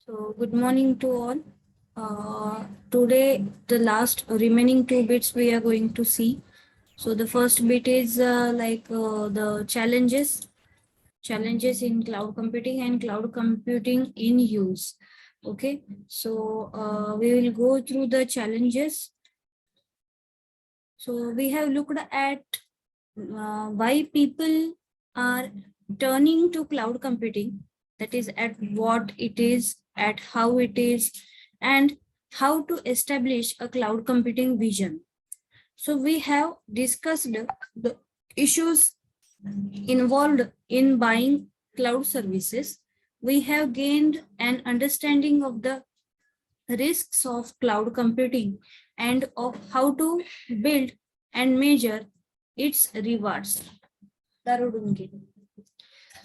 So, good morning to all. Today, the last remaining two bits we are going to see. So, the first bit is the challenges in cloud computing and cloud computing in use. Okay, so we will go through the challenges. So, we have looked at why people are turning to cloud computing, that is at what it is, at how it is, and how to establish a cloud computing vision. So we have discussed the issues involved in buying cloud services. We have gained an understanding of the risks of cloud computing and of how to build and measure its rewards.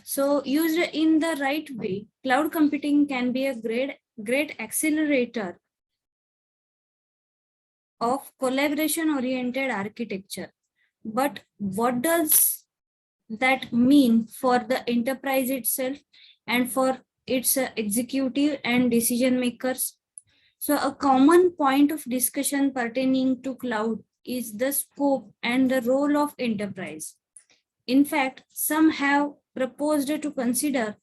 So used in the right way, cloud computing can be a great accelerator of collaboration oriented architecture. But what does that mean for the enterprise itself and for its executive and decision makers? So a common point of discussion pertaining to cloud is the scope and the role of enterprise. In fact, some have proposed to consider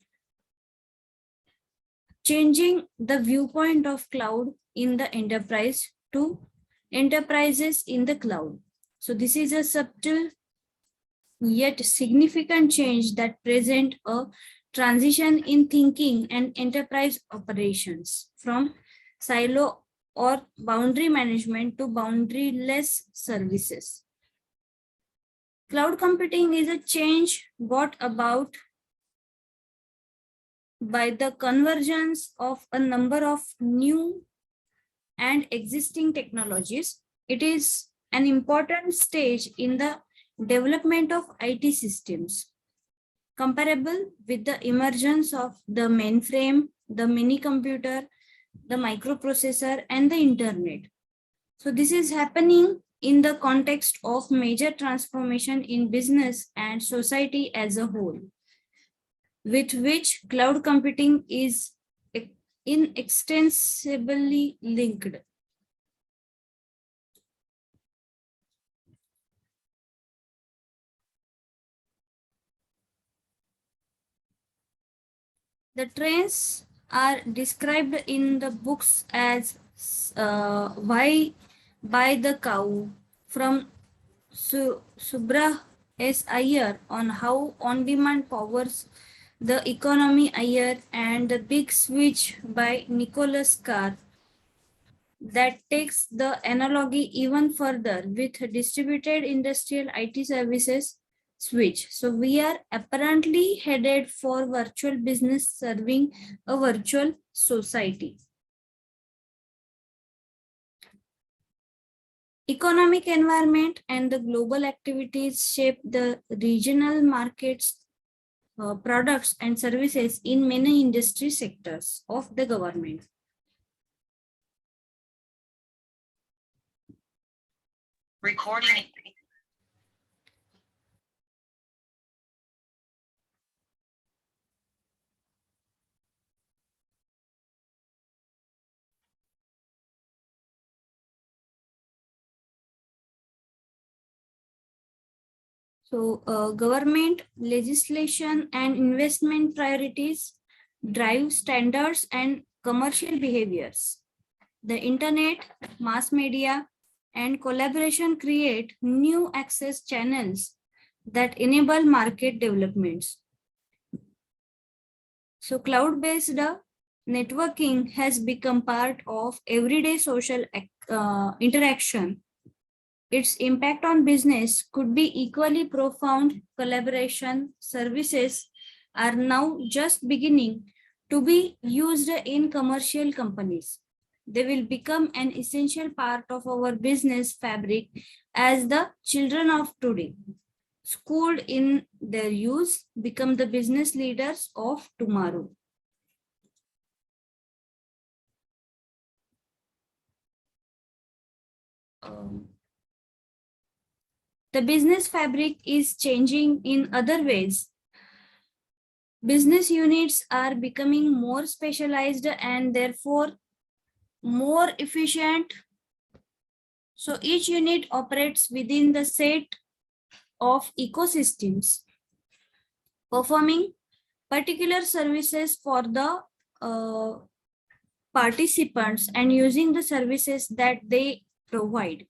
changing the viewpoint of cloud in the enterprise to enterprises in the cloud. So this is a subtle yet significant change that present a transition in thinking and enterprise operations from silo or boundary management to boundaryless services. Cloud computing is a change brought about by the convergence of a number of new and existing technologies. It is an important stage in the development of IT systems, comparable with the emergence of the mainframe, the mini computer, the microprocessor, and the internet. So this is happening in the context of major transformation in business and society as a whole, with which cloud computing is inextensibly linked. The trends are described in the books as Why Buy the Cow from Subra S. Iyer on how on-demand powers the economy Iyer, and The Big Switch by Nicholas Carr that takes the analogy even further with distributed industrial IT services switch. So we are apparently headed for virtual business serving a virtual society. Economic environment and the global activities shape the regional markets, products and services in many industry sectors of the government. Recording. So government legislation and investment priorities drive standards and commercial behaviors. The internet, mass media, and collaboration create new access channels that enable market developments. So cloud-based networking has become part of everyday social interaction. Its impact on business could be equally profound. Collaboration services are now just beginning to be used in commercial companies. They will become an essential part of our business fabric as the children of today, schooled in their use, become the business leaders of tomorrow. The business fabric is changing in other ways. Business units are becoming more specialized and therefore more efficient. So each unit operates within the set of ecosystems, performing particular services for the uh, participants and using the services that they provide.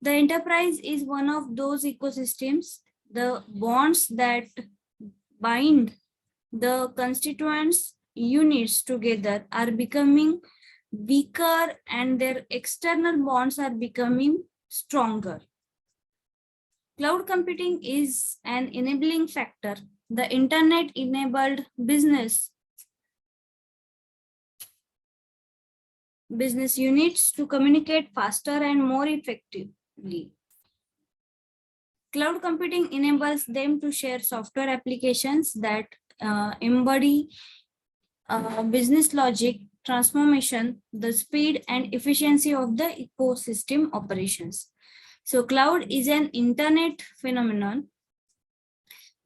The enterprise is one of those ecosystems. The bonds that bind the constituents units together are becoming weaker and their external bonds are becoming stronger. Cloud computing is an enabling factor. The internet enabled business units to communicate faster and more effectively. Cloud computing enables them to share software applications that embody business logic, transformation, the speed and efficiency of the ecosystem operations. So cloud is an internet phenomenon.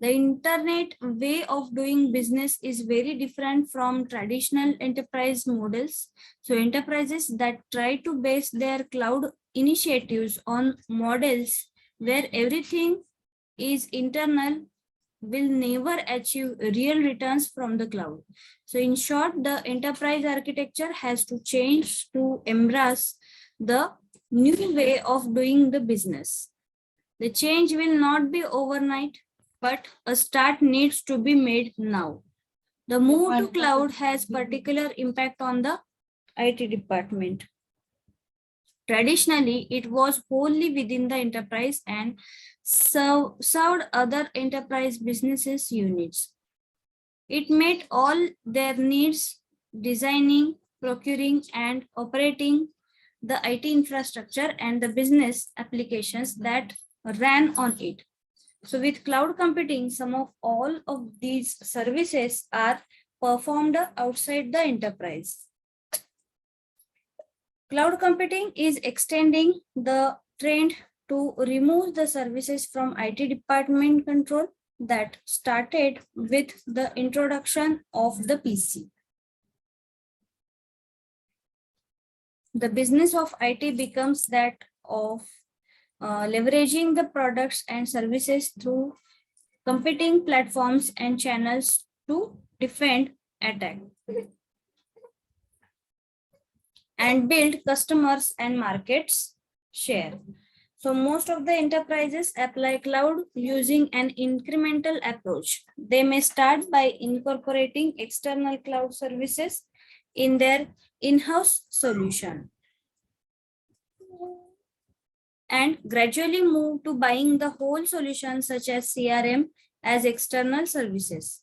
The internet way of doing business is very different from traditional enterprise models. So enterprises that try to base their cloud initiatives on models where everything is internal will never achieve real returns from the cloud. So in short, the enterprise architecture has to change to embrace the new way of doing the business. The change will not be overnight, but a start needs to be made now. The move to cloud has particular impact on the IT department. Traditionally, it was wholly within the enterprise and served other enterprise businesses units. It met all their needs, designing, procuring, and operating the IT infrastructure and the business applications that ran on it. So with cloud computing, some of all of these services are performed outside the enterprise. Cloud computing is extending the trend to remove the services from IT department control that started with the introduction of the PC. The business of IT becomes that of leveraging the products and services through competing platforms and channels to defend attack and build customers and markets share. So most of the enterprises apply cloud using an incremental approach. They may start by incorporating external cloud services in their in-house solution and gradually move to buying the whole solution such as CRM as external services.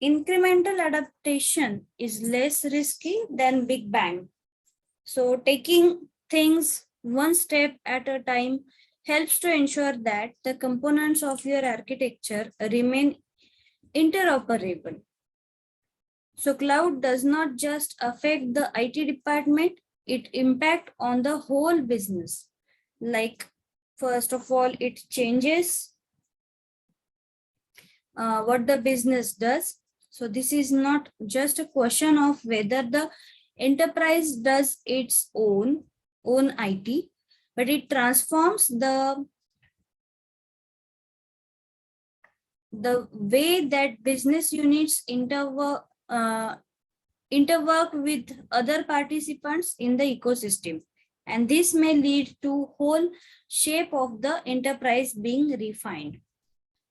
Incremental adaptation is less risky than big bang. So taking things one step at a time helps to ensure that the components of your architecture remain interoperable. So cloud does not just affect the IT department, it impacts on the whole business. Like, first of all, it changes what the business does. So this is not just a question of whether the enterprise does its own IT, but it transforms the way that business units interwork with other participants in the ecosystem. And this may lead to whole shape of the enterprise being refined.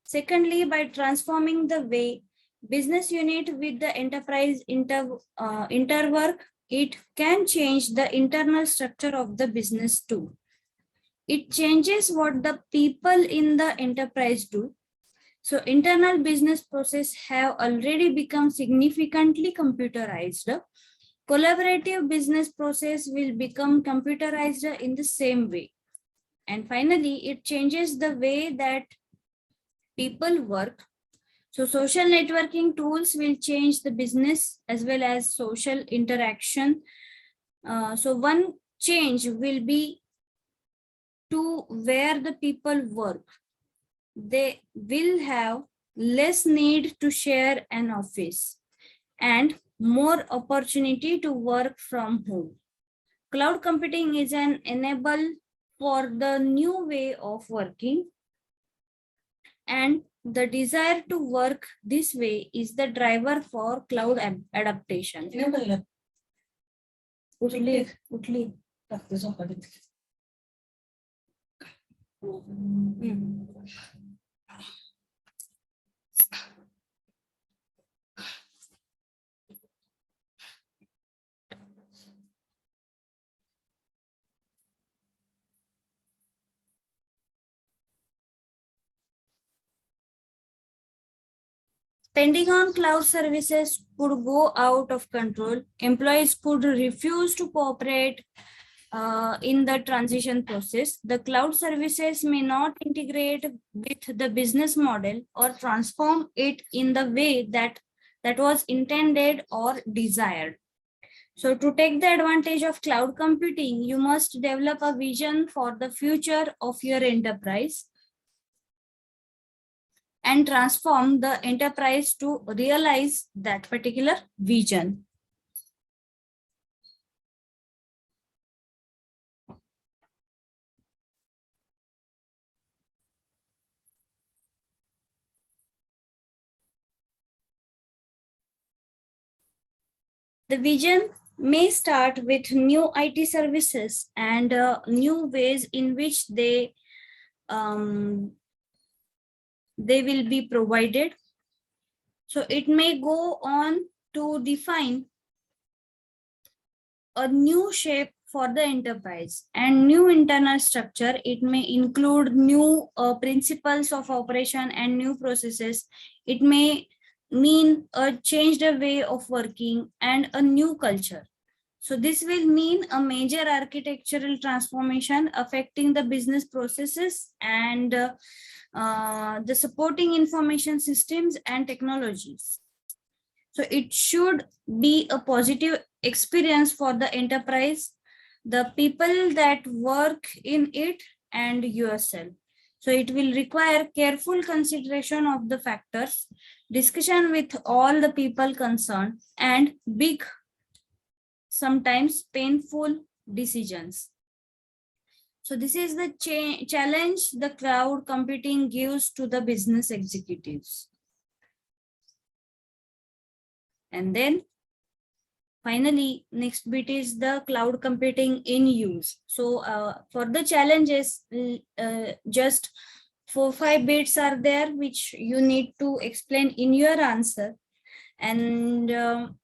Secondly, by transforming the way business unit with the enterprise interwork, it can change the internal structure of the business too. It changes what the people in the enterprise do. So internal business process have already become significantly computerized. Collaborative business process will become computerized in the same way. And finally, it changes the way that people work. So social networking tools will change the business as well as social interaction. So one change will be to where the people work. They will have less need to share an office, and more opportunity to work from home. Cloud computing is an enable for the new way of working, and the desire to work this way is the driver for cloud adaptation. उठली उठली Spending on cloud services could go out of control. Employees could refuse to cooperate in the transition process. The cloud services may not integrate with the business model or transform it in the way that was intended or desired. So to take the advantage of cloud computing, you must develop a vision for the future of your enterprise and transform the enterprise to realize that particular vision. The vision may start with new IT services and new ways in which they will be provided. So it may go on to define a new shape for the enterprise and new internal structure. It may include new principles of operation and new processes. It may mean a changed way of working and a new culture. So this will mean a major architectural transformation affecting the business processes and the supporting information systems and technologies. So it should be a positive experience for the enterprise, the people that work in it, and yourself. So it will require careful consideration of the factors, discussion with all the people concerned, and big, sometimes painful decisions. So this is the challenge the cloud computing gives to the business executives. And then finally, next bit is the cloud computing in use. So for the challenges, just 4-5 bits are there, which you need to explain in your answer. And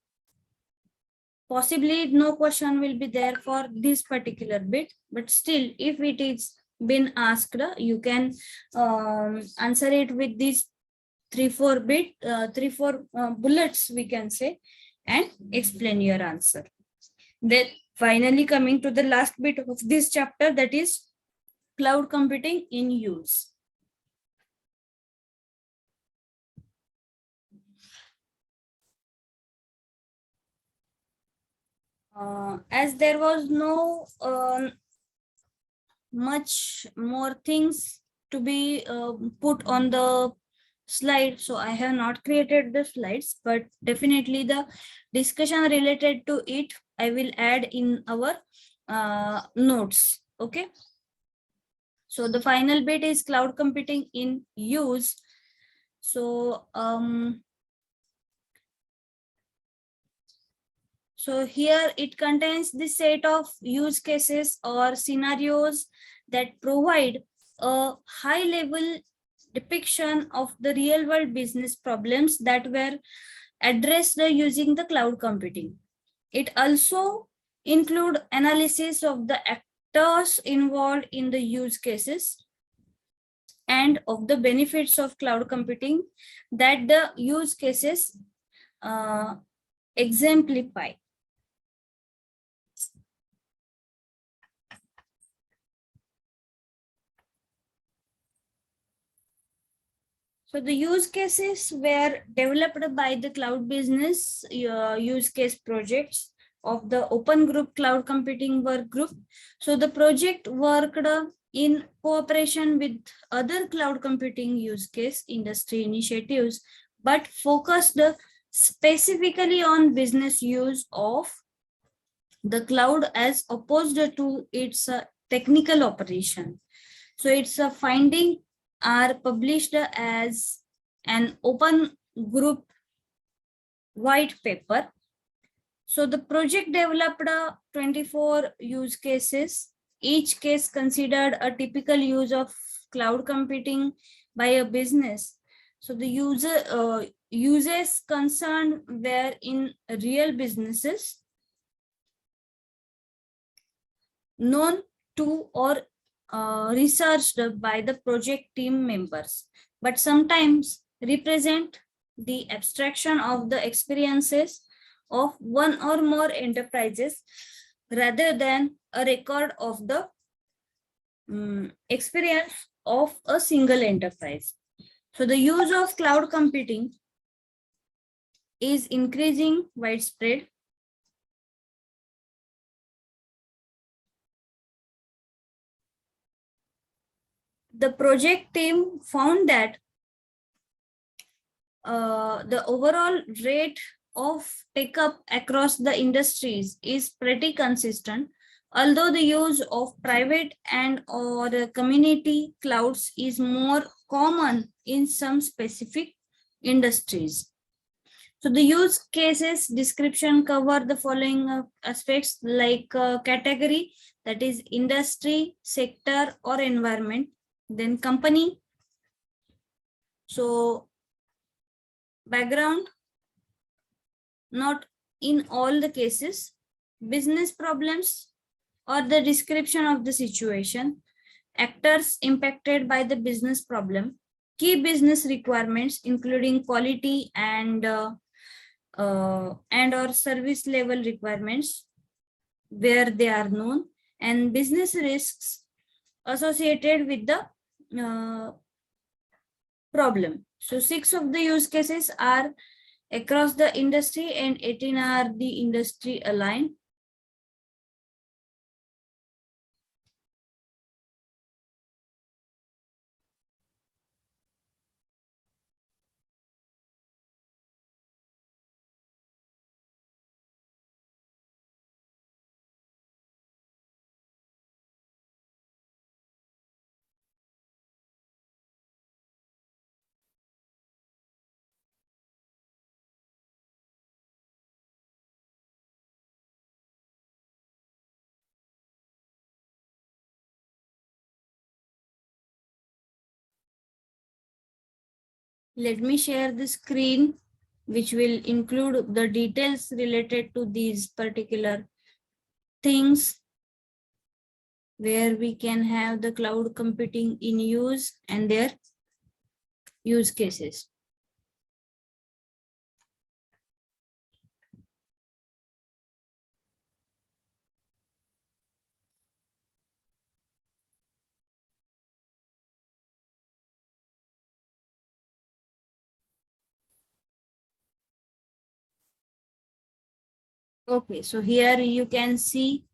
possibly no question will be there for this particular bit, but still, if it is been asked, you can answer it with these 3-4 bullets, we can say, and explain your answer. Then finally coming to the last bit of this chapter, that is cloud computing in use. As there was no much more things to be put on the slide, so I have not created the slides, but definitely the discussion related to it I will add in our notes. Okay, so the final bit is cloud computing in use. So so here it contains the set of use cases or scenarios that provide a high level depiction of the real world business problems that were addressed using the cloud computing. It also include analysis of the actors involved in the use cases and of the benefits of cloud computing that the use cases exemplify. So the use cases were developed by the cloud business use case projects of the open group cloud computing work group. So the project worked in cooperation with other cloud computing use case industry initiatives, but focused specifically on business use of the cloud as opposed to its technical operation. So its finding are published as an open group white paper. So the project developed 24 use cases. Each case considered a typical use of cloud computing by a business. So the users concerned were in real businesses known to or researched by the project team members, but sometimes represent the abstraction of the experiences of one or more enterprises rather than a record of the experience of a single enterprise. So the use of cloud computing is increasing widespread. The project team found that the overall rate of take up across the industries is pretty consistent, although the use of private and or community clouds is more common in some specific industries. So the use cases description cover the following aspects like category, that is industry, sector or environment, then company. So background, not in all the cases, business problems or the description of the situation, actors impacted by the business problem, key business requirements including quality and or service level requirements where they are known, and business risks associated with the problem. So 6 of the use cases are across the industry and 18 are the industry aligned. Let me share the screen, which will include the details related to these particular things where we can have the cloud computing in use and their use cases. Okay, so here you can see,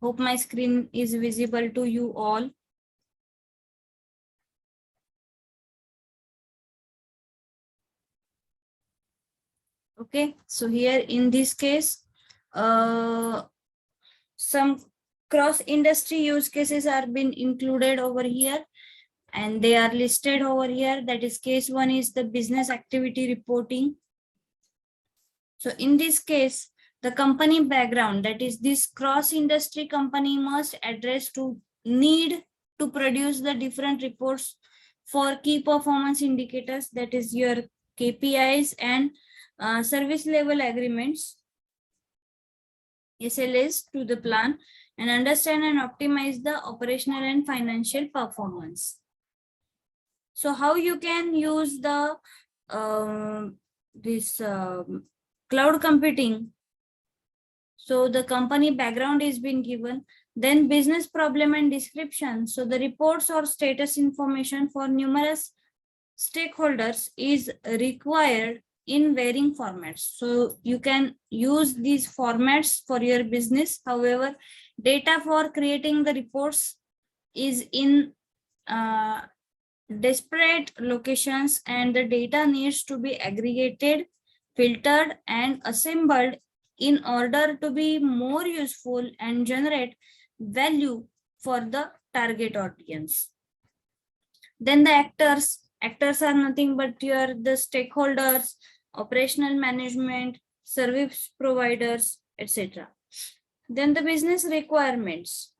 hope my screen is visible to you all. Okay, so here in this case, some cross-industry use cases are been included over here and they are listed over here. That is case one is the business activity reporting. So in this case, the company background, that is this cross-industry company must address to need to produce the different reports for key performance indicators, that is your KPIs and service level agreements, SLAs to the plan, and understand and optimize the operational and financial performance. So how you can use the this cloud computing? So the company background is being given, then business problem and description. So the reports or status information for numerous stakeholders is required in varying formats. So you can use these formats for your business. However, data for creating the reports is in disparate locations, and the data needs to be aggregated, filtered, and assembled in order to be more useful and generate value for the target audience. Then the actors are nothing but the stakeholders, operational management, service providers, etc. Then the business requirements.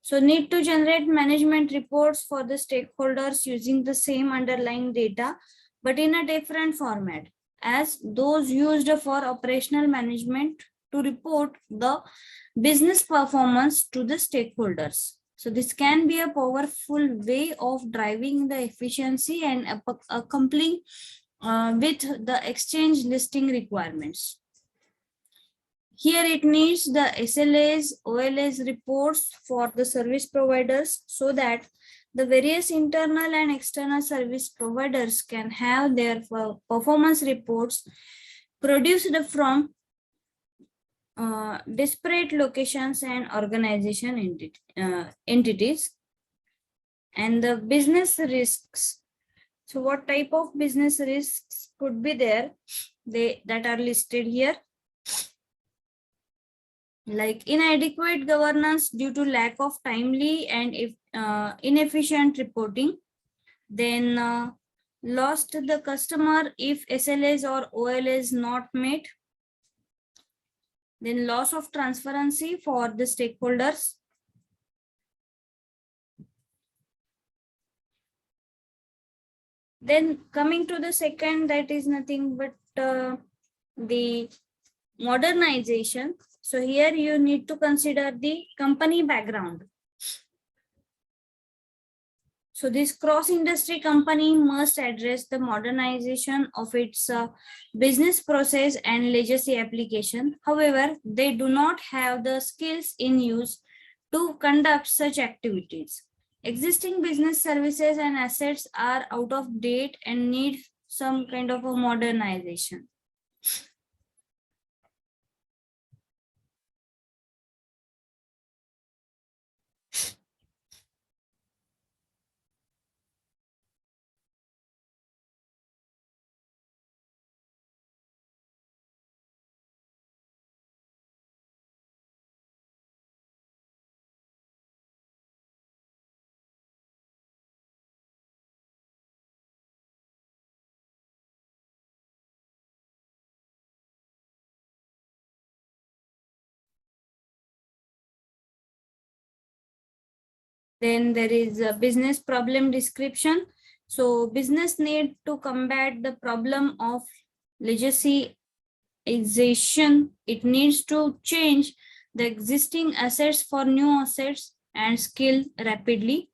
So need to generate management reports for the stakeholders using the same underlying data, but in a different format as those used for operational management to report the business performance to the stakeholders. So this can be a powerful way of driving the efficiency and accompanying with the exchange listing requirements. Here it needs the SLAs, OLAs reports for the service providers so that the various internal and external service providers can have their performance reports produced from disparate locations and organization entities. And the business risks. So what type of business risks could be there? That are listed here. Like inadequate governance due to lack of timely and inefficient reporting. Then lost the customer if SLAs or OLAs not met. Then loss of transparency for the stakeholders. Then coming to the second, that is nothing but the modernization. So here you need to consider the company background. So this cross-industry company must address the modernization of its business process and legacy application. However, they do not have the skills in use to conduct such activities. Existing business services and assets are out of date and need some kind of a modernization. Then there is a business problem description. So business need to combat the problem of legacyization. It needs to change the existing assets for new assets and scale rapidly.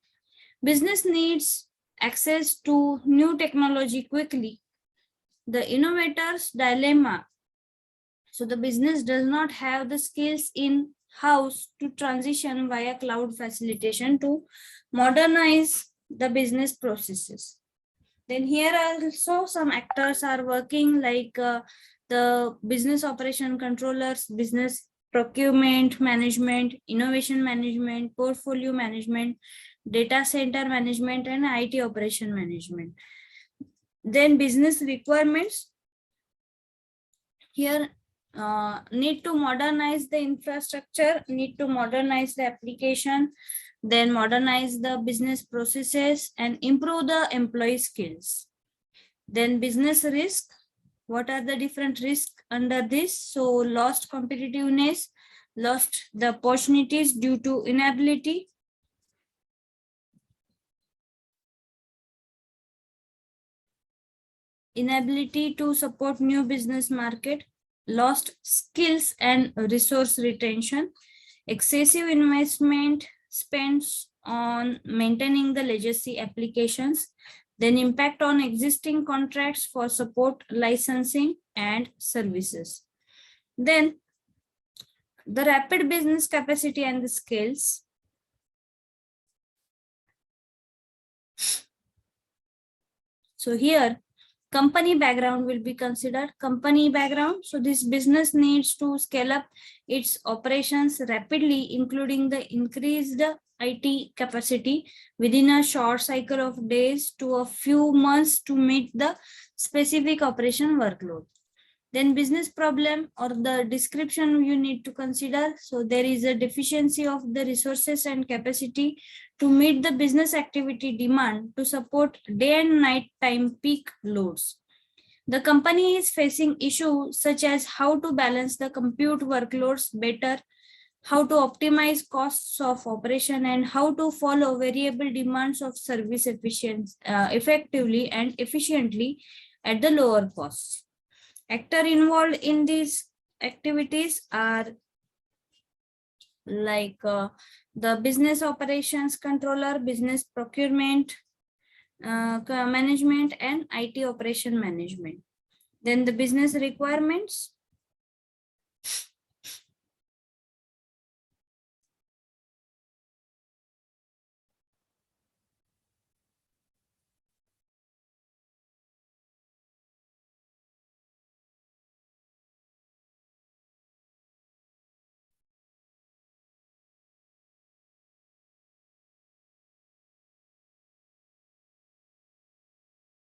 Business needs access to new technology quickly. The innovator's dilemma. So the business does not have the skills in house to transition via cloud facilitation to modernize the business processes. Then here also some actors are working like the business operation controllers, business procurement management, innovation management, portfolio management, data center management, and IT operation management. Then business requirements. Here need to modernize the infrastructure, need to modernize the application, then modernize the business processes and improve the employee skills. Then business risk. What are the different risks under this? So lost competitiveness, lost the opportunities due to inability. Inability to support new business market, lost skills and resource retention, excessive investment spends on maintaining the legacy applications, then impact on existing contracts for support, licensing, and services. Then the rapid business capacity and the skills. So here Company background will be considered. Company background, so this business needs to scale up its operations rapidly, including the increased IT capacity within a short cycle of days to a few months to meet the specific operation workload. Then business problem or the description you need to consider. So there is a deficiency of the resources and capacity to meet the business activity demand to support day and night time peak loads. The company is facing issues such as how to balance the compute workloads better, how to optimize costs of operation, and how to follow variable demands of service effectively and efficiently at the lower costs. Actors involved in these activities are like the business operations controller, business procurement management, and IT operation management. Then the business requirements.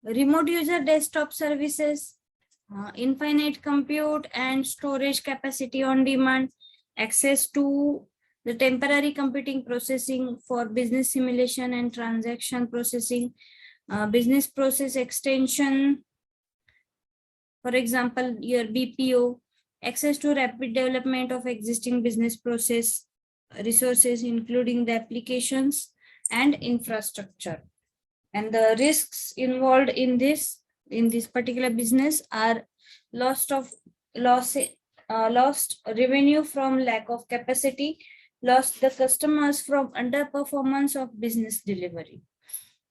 Remote user desktop services, infinite compute and storage capacity on demand, access to the temporary computing processing for business simulation and transaction processing, business process extension, for example, your BPO, access to rapid development of existing business process resources, including the applications and infrastructure. And the risks involved in this particular business are loss of loss lost revenue from lack of capacity, lost the customers from underperformance of business delivery.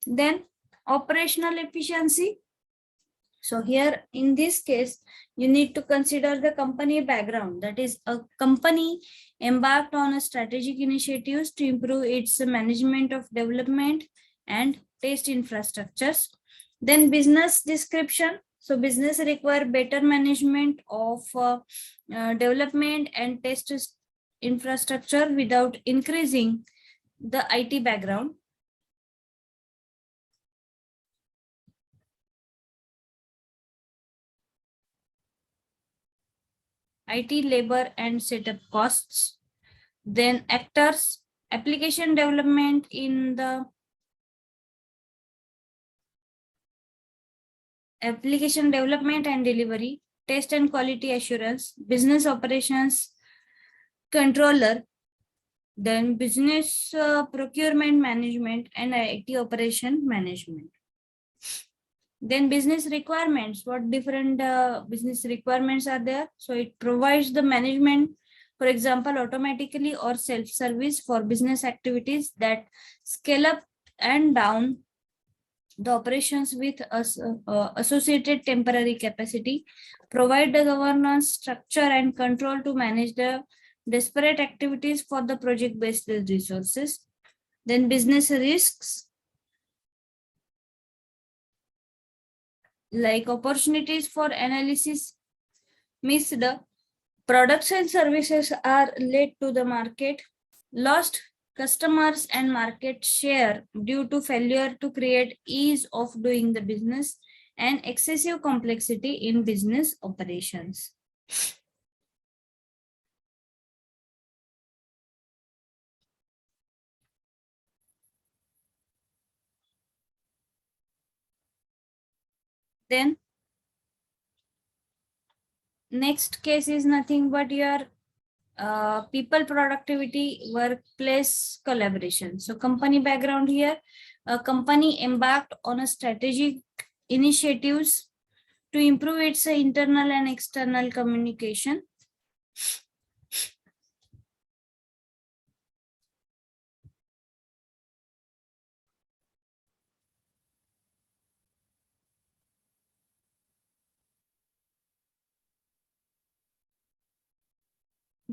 Then operational efficiency. So here in this case, you need to consider the company background. That is, a company embarked on a strategic initiatives to improve its management of development and test infrastructures. Then business description. So business require better management of development and test infrastructure without increasing the IT background. IT labor and setup costs. Then actors, application development in the application development and delivery, test and quality assurance, business operations controller, then business procurement management and IT operation management. Then business requirements, what different business requirements are there? So it provides the management, for example, automatically or self-service for business activities that scale up and down the operations with associated temporary capacity, provide the governance structure and control to manage the disparate activities for the project-based resources. Then business risks, like opportunities for analysis missed, products and services are led to the market, lost customers and market share due to failure to create ease of doing the business, and excessive complexity in business operations. Then next case is nothing but your people productivity, workplace collaboration. So company background here, a company embarked on a strategic initiatives to improve its internal and external communication.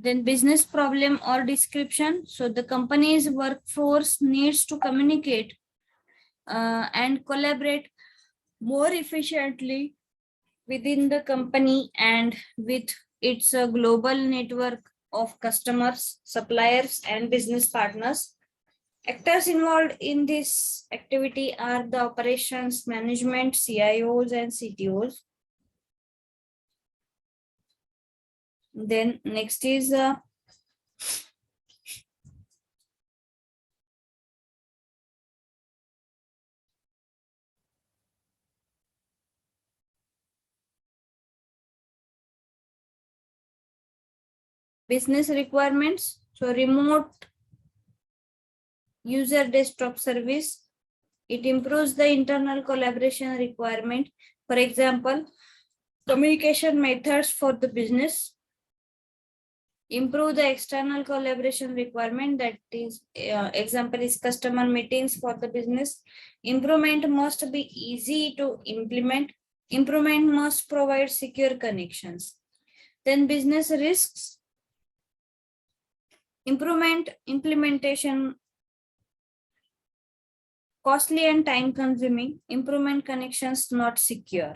Then business problem or description. So the company's workforce needs to communicate and collaborate more efficiently within the company and with its global network of customers, suppliers, and business partners. Actors involved in this activity are the operations management, CIOs, and CTOs. Then next is business requirements. So remote user desktop service. It improves the internal collaboration requirement. For example, communication methods for the business. Improve the external collaboration requirement, that is example is customer meetings for the business. Improvement must be easy to implement. Improvement must provide secure connections. Then business risks. Implementation costly and time consuming. Improvement connections not secure.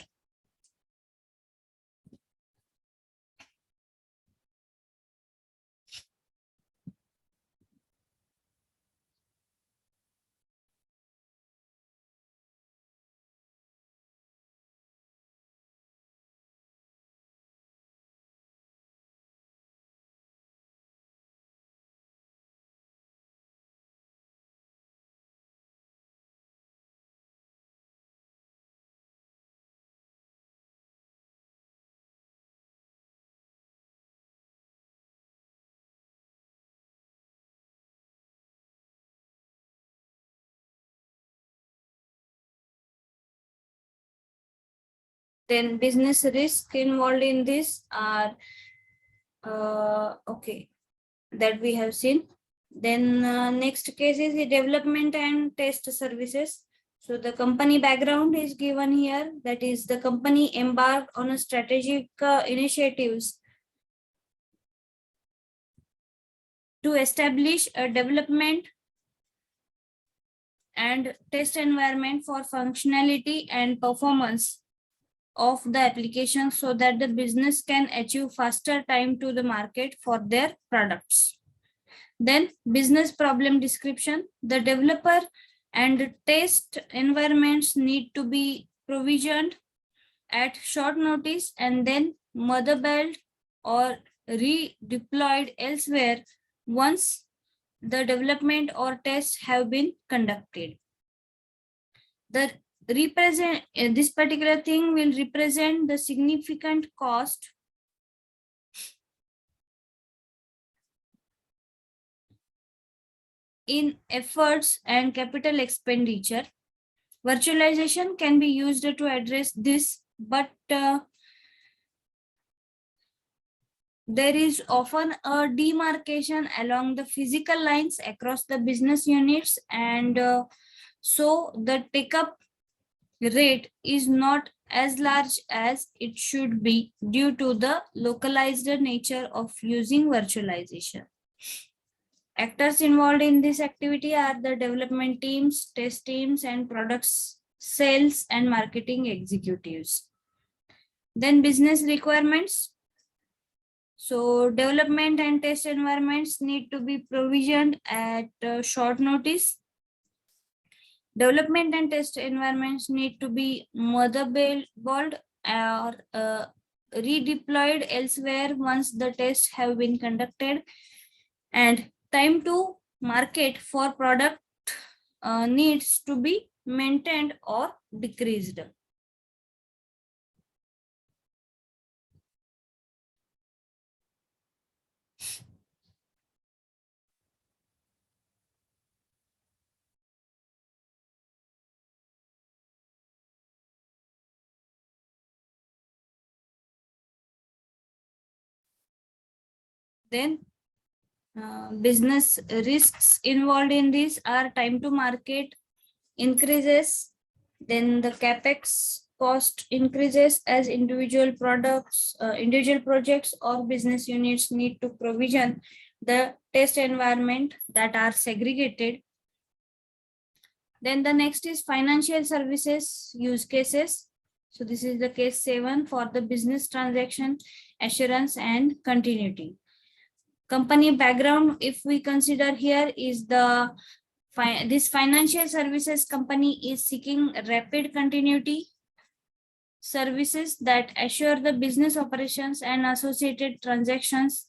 Then business risk involved in this are okay, that we have seen. Then next case is the development and test services. So the company background is given here. That is, the company embarked on a strategic initiatives to establish a development and test environment for functionality and performance of the application so that the business can achieve faster time to the market for their products. Then business problem description. The developer and test environments need to be provisioned at short notice and then motherboard or redeployed elsewhere once the development or tests have been conducted. This particular thing will represent the significant cost in efforts and capital expenditure. Virtualization can be used to address this, but there is often a demarcation along the physical lines across the business units, and so the take-up rate is not as large as it should be due to the localized nature of using virtualization. Actors involved in this activity are the development teams, test teams, and products, sales, and marketing executives. Then business requirements. So development and test environments need to be provisioned at short notice. Development and test environments need to be motherboard or redeployed elsewhere once the tests have been conducted, and time to market for product needs to be maintained or decreased. Then business risks involved in this are time to market increases, then the capex cost increases as individual projects or business units need to provision the test environment that are segregated. Then the next is financial services use cases. So this is the case 7 for the business transaction assurance and continuity. Company background, if we consider here, is this financial services company is seeking rapid continuity services that assure the business operations and associated transactions,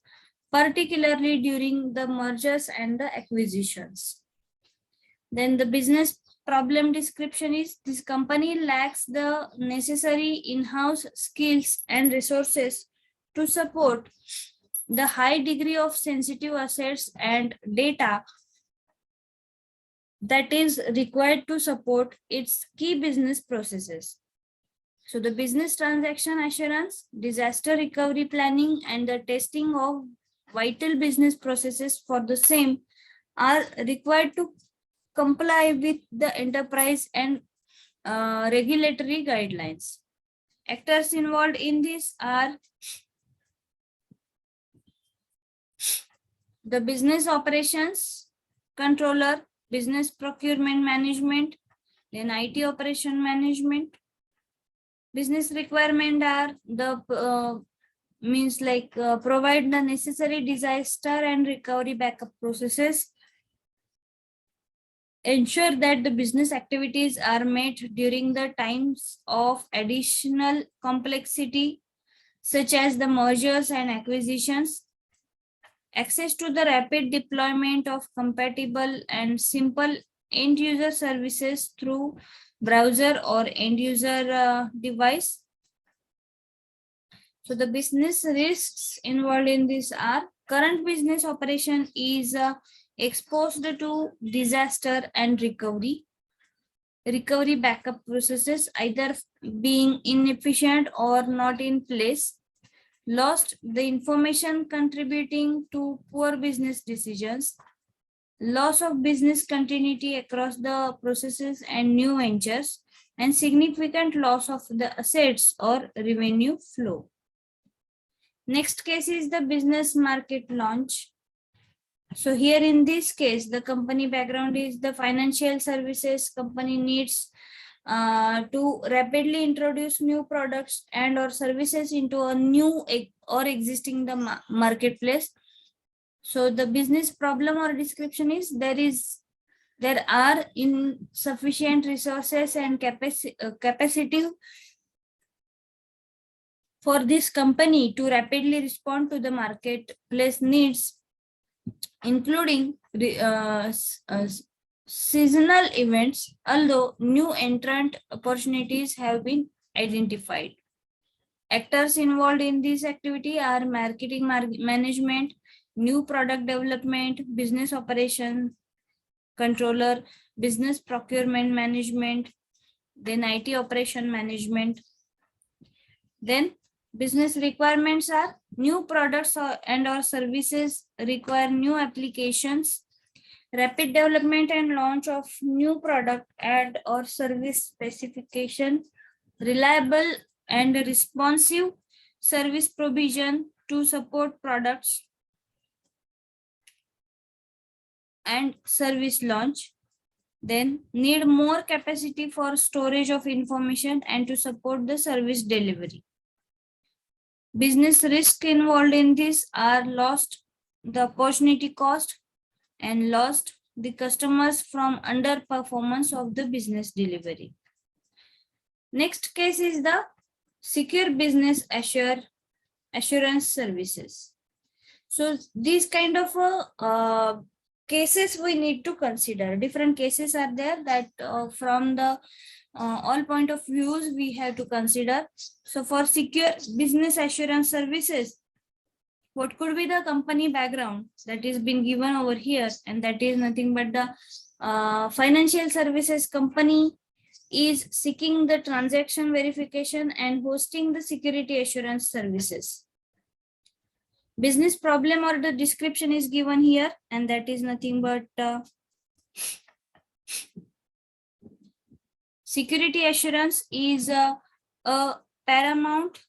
particularly during the mergers and the acquisitions. Then the business problem description is this company lacks the necessary in-house skills and resources to support the high degree of sensitive assets and data that is required to support its key business processes. So the business transaction assurance, disaster recovery planning, and the testing of vital business processes for the same are required to comply with the enterprise and regulatory guidelines. Actors involved in this are the business operations controller, business procurement management, then IT operation management. Business requirement are the provide the necessary disaster and recovery backup processes, ensure that the business activities are met during the times of additional complexity, such as the mergers and acquisitions, access to the rapid deployment of compatible and simple end user services through browser or end user device. So the business risks involved in this are current business operation is exposed to disaster and recovery backup processes either being inefficient or not in place, lost the information contributing to poor business decisions, loss of business continuity across the processes and new ventures, and significant loss of the assets or revenue flow. Next case is the business market launch. So here in this case, the company background is the financial services company needs to rapidly introduce new products and or services into a new or existing the marketplace. So the business problem or description is there are insufficient resources and capacity for this company to rapidly respond to the marketplace needs, including seasonal events, although new entrant opportunities have been identified. Actors involved in this activity are marketing management, new product development, business operation controller, business procurement management, then IT operation management. Then business requirements are new products and or services require new applications, rapid development and launch of new product and or service specification, reliable and responsive service provision to support products and service launch. Then need more capacity for storage of information and to support the service delivery. Business risk involved in this are lost the opportunity cost and lost the customers from underperformance of the business delivery. Next case is the secure business assurance services. So these kind of cases we need to consider. Different cases are there that from the all point of views we have to consider. So for secure business assurance services, what could be the company background that is been given over here, and that is nothing but the financial services company is seeking the transaction verification and hosting the security assurance services. Business problem or the description is given here, and that is nothing but security assurance is a paramount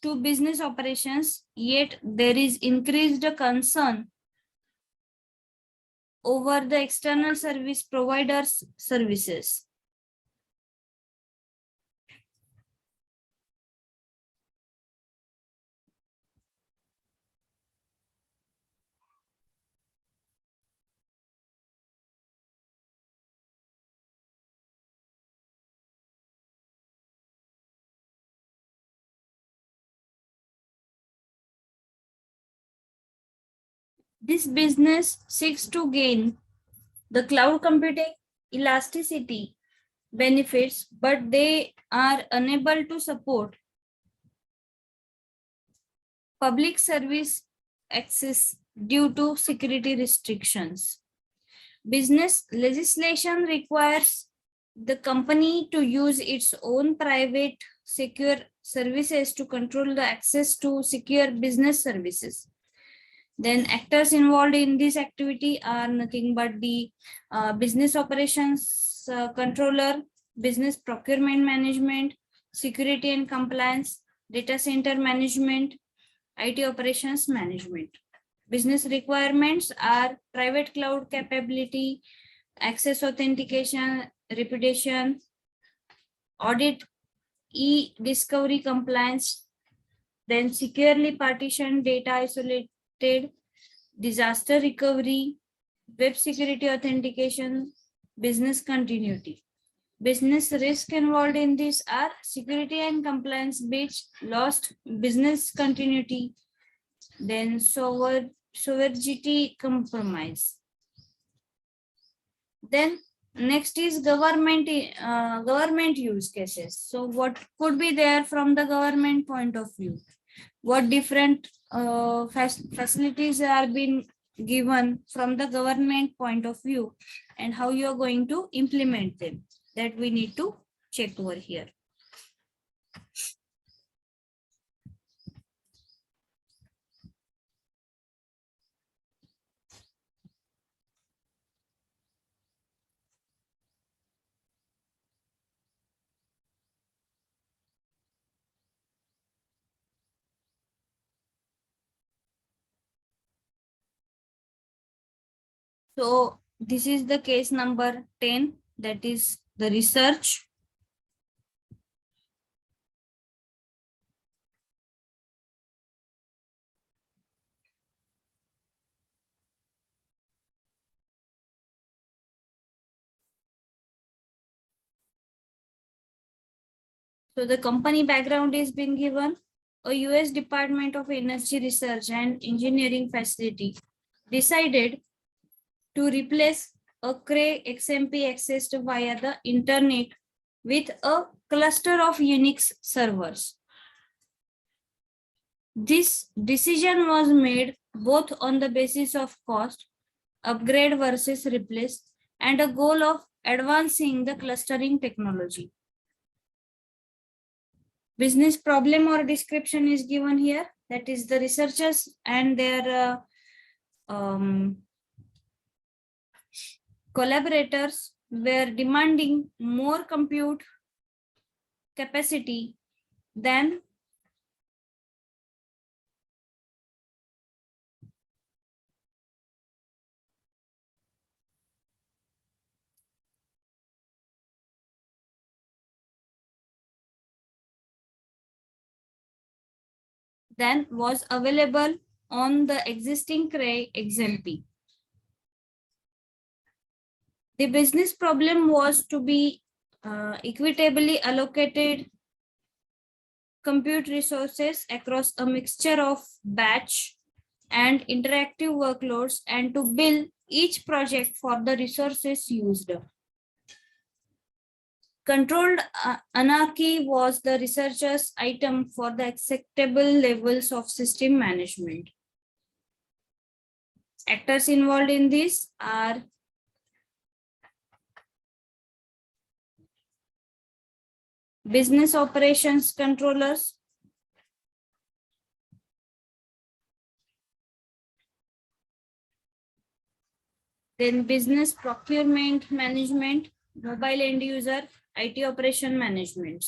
to business operations, yet there is increased concern over the external service providers' services. This business seeks to gain the cloud computing elasticity benefits, but they are unable to support public service access due to security restrictions. Business legislation requires the company to use its own private secure services to control the access to secure business services. Then actors involved in this activity are nothing but the business operations controller, business procurement management, security and compliance, data center management, IT operations management. Business requirements are private cloud capability, access authentication, reputation, audit, e-discovery compliance, then securely partitioned data isolated, disaster recovery, web security authentication, business continuity. Business risk involved in this are security and compliance breach, lost business continuity, then sovereignty compromise. Then next is government use cases. So what could be there from the government point of view? What different facilities are being given from the government point of view, and how you are going to implement them, that we need to check over here. So this is the case number 10, that is the research. So the company background is being given. A US Department of Energy Research and Engineering facility decided to replace a Cray XMP accessed via the internet with a cluster of Unix servers. This decision was made both on the basis of cost, upgrade versus replace, and a goal of advancing the clustering technology. Business problem or description is given here. That is the researchers and their collaborators were demanding more compute capacity than was available on the existing Cray XMP. The business problem was to be equitably allocated compute resources across a mixture of batch and interactive workloads, and to bill each project for the resources used. Controlled anarchy was the researcher's item for the acceptable levels of system management. Actors involved in this are business operations controllers, then business procurement management, mobile end user, IT operation management.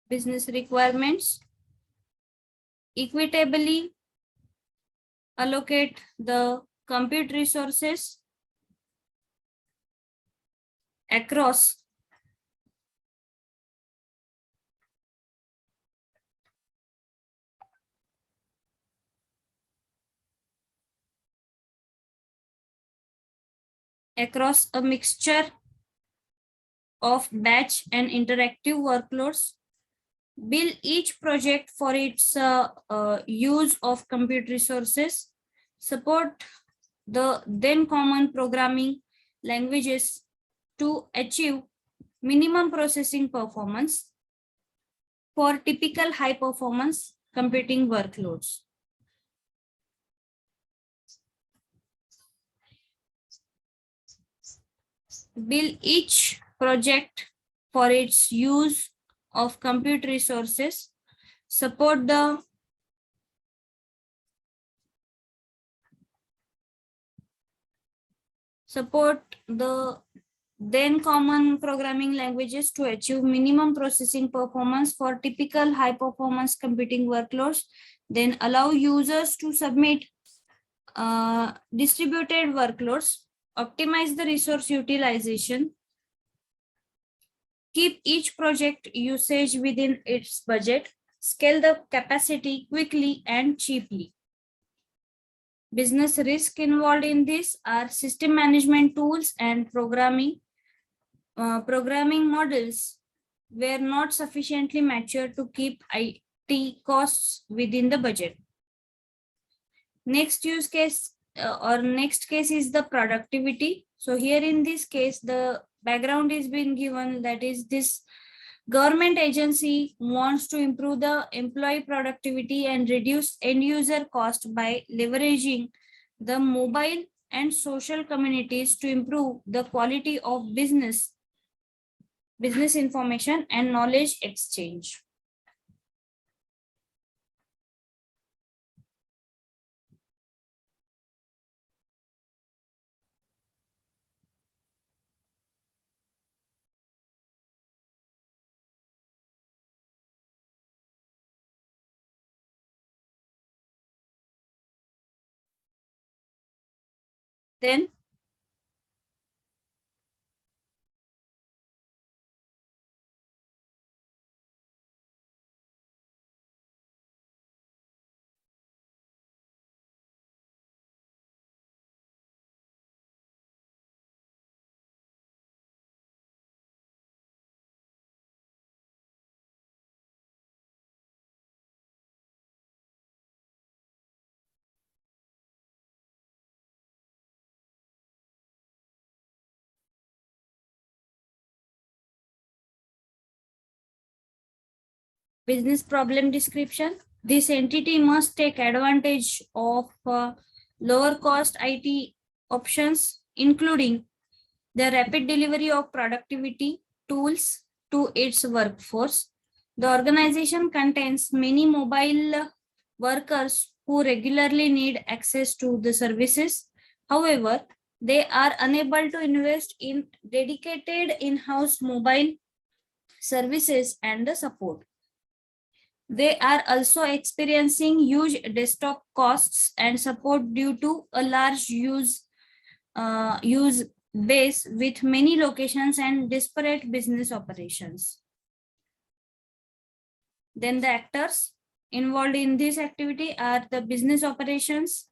business requirements, equitably allocate the compute resources across a mixture of batch and interactive workloads, bill each project for its use of compute resources, support the then common programming languages to achieve minimum processing performance for typical high performance computing workloads. Bill each project for its use of compute resources, support the then common programming languages to achieve minimum processing performance for typical high performance computing workloads, then allow users to submit distributed workloads, optimize the resource utilization, keep each project usage within its budget, scale the capacity quickly and cheaply. Business risk involved in this are system management tools and programming models were not sufficiently mature to keep IT costs within the budget. Next use case next case is the productivity. So here in this case, the background is being given, that is, this government agency wants to improve the employee productivity and reduce end user cost by leveraging the mobile and social communities to improve the quality of business information and knowledge exchange. Then business problem description. This entity must take advantage of lower cost IT options, including the rapid delivery of productivity tools to its workforce. The organization contains many mobile workers who regularly need access to the services. However, they are unable to invest in dedicated in-house mobile services and the support. They are also experiencing huge desktop costs and support due to a large use base with many locations and disparate business operations. Then the actors involved in this activity are the business operations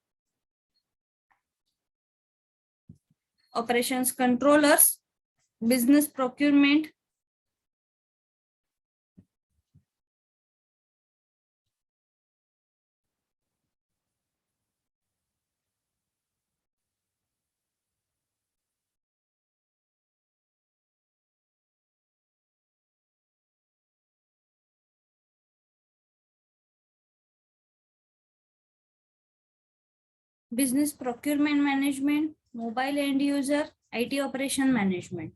controllers, business procurement, business procurement management, mobile end user, IT operation management.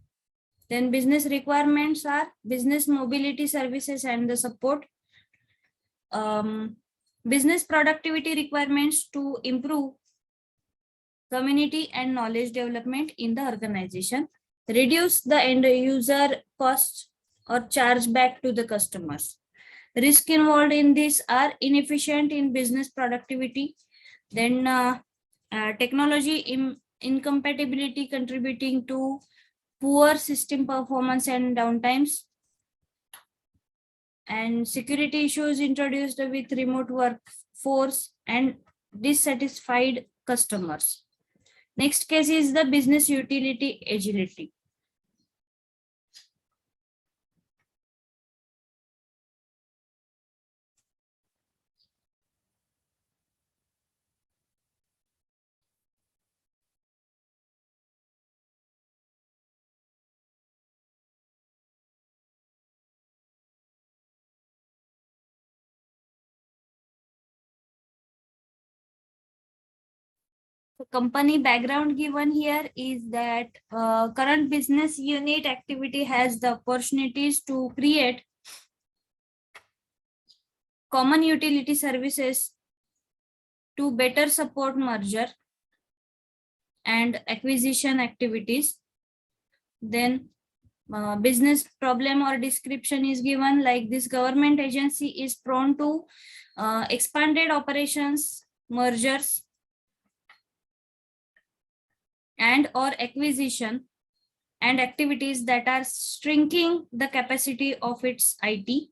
Then business requirements are business mobility services and the support, business productivity requirements to improve community and knowledge development in the organization, reduce the end user costs or charge back to the customers. Risk involved in this are inefficient in business productivity, then technology incompatibility contributing to poor system performance and downtimes, and security issues introduced with remote workforce and dissatisfied customers. Next case is the business utility agility. The company background given here is that current business unit activity has the opportunities to create common utility services to better support merger and acquisition activities. Then business problem or description is given like this government agency is prone to expanded operations, mergers, and or acquisition and activities that are shrinking the capacity of its IT.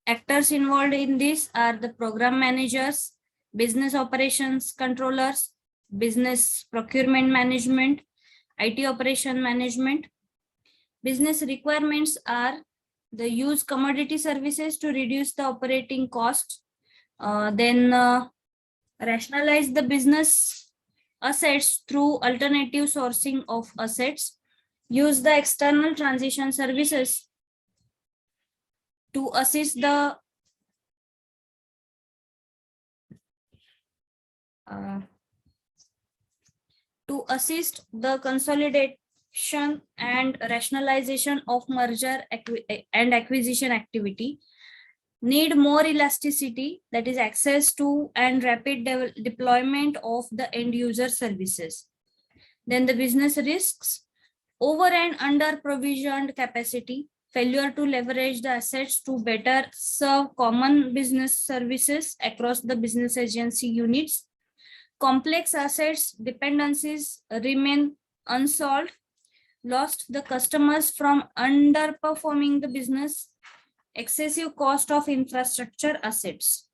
Actors involved in this are the program managers, business operations controllers, business procurement management, IT operation management. Business requirements are the use commodity services to reduce the operating costs, then rationalize the business assets through alternative sourcing of assets, use the external transition services to assist the uh, consolidation and rationalization of merger and acquisition activity, need more elasticity, that is access to and rapid deployment of the end user services. Then the business risks, over and under provisioned capacity, failure to leverage the assets to better serve common business services across the business agency units, complex assets dependencies remain unsolved, lost the customers from underperforming the business, excessive cost of infrastructure assets.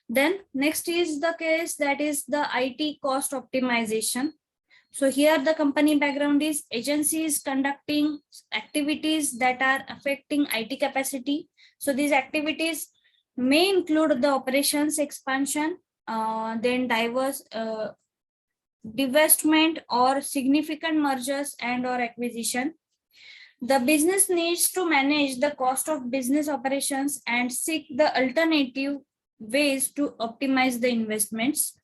Then next is the case that is the IT cost optimization. So here the company background is agencies conducting activities that are affecting IT capacity. So these activities may include the operations expansion, then divestment or significant mergers and or acquisition. The business needs to manage the cost of business operations and seek the alternative ways to optimize the investments.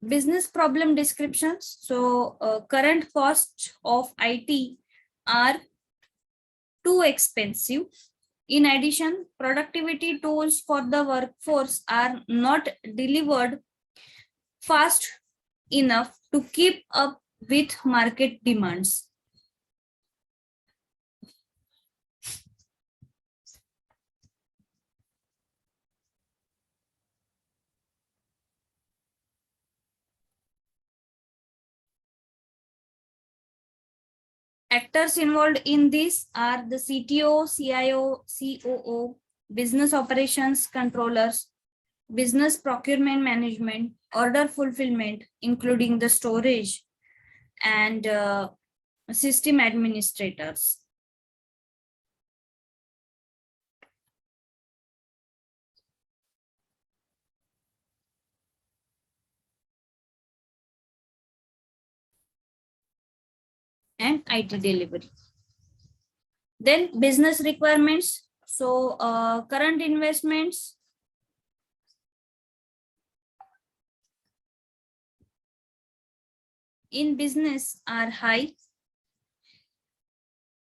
Business problem descriptions. So current costs of IT are too expensive. In addition, productivity tools for the workforce are not delivered fast enough to keep up with market demands. Actors involved in this are the CTO, CIO, COO, business operations controllers, business procurement management, order fulfillment, including the storage, and system administrators. And IT delivery. Then business requirements. So current investments in business are high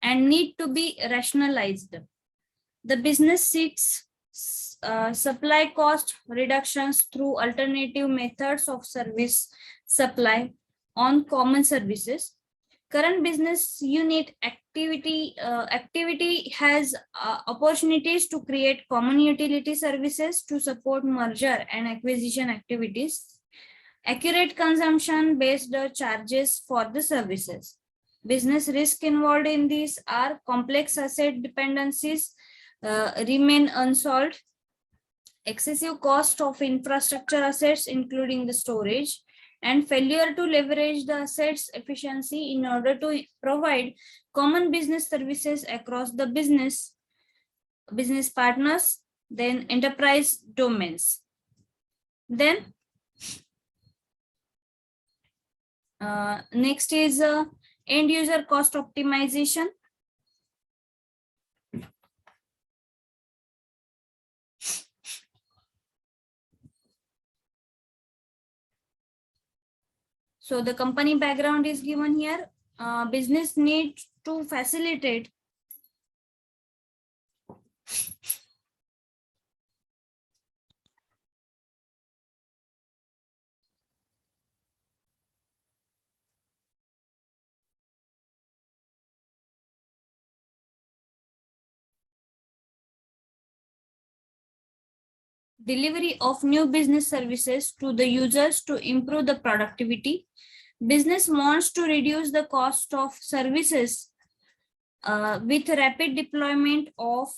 and need to be rationalized. The business seeks supply cost reductions through alternative methods of service supply on common services. Current business unit activity has opportunities to create common utility services to support merger and acquisition activities. Accurate consumption based charges for the services. Business risk involved in these are complex asset dependencies remain unsolved, excessive cost of infrastructure assets, including the storage, and failure to leverage the assets efficiency in order to provide common business services across the business partners, then enterprise domains. Then next is end user cost optimization. So the company background is given here. Business needs to facilitate delivery of new business services to the users to improve the productivity. Business wants to reduce the cost of services with rapid deployment of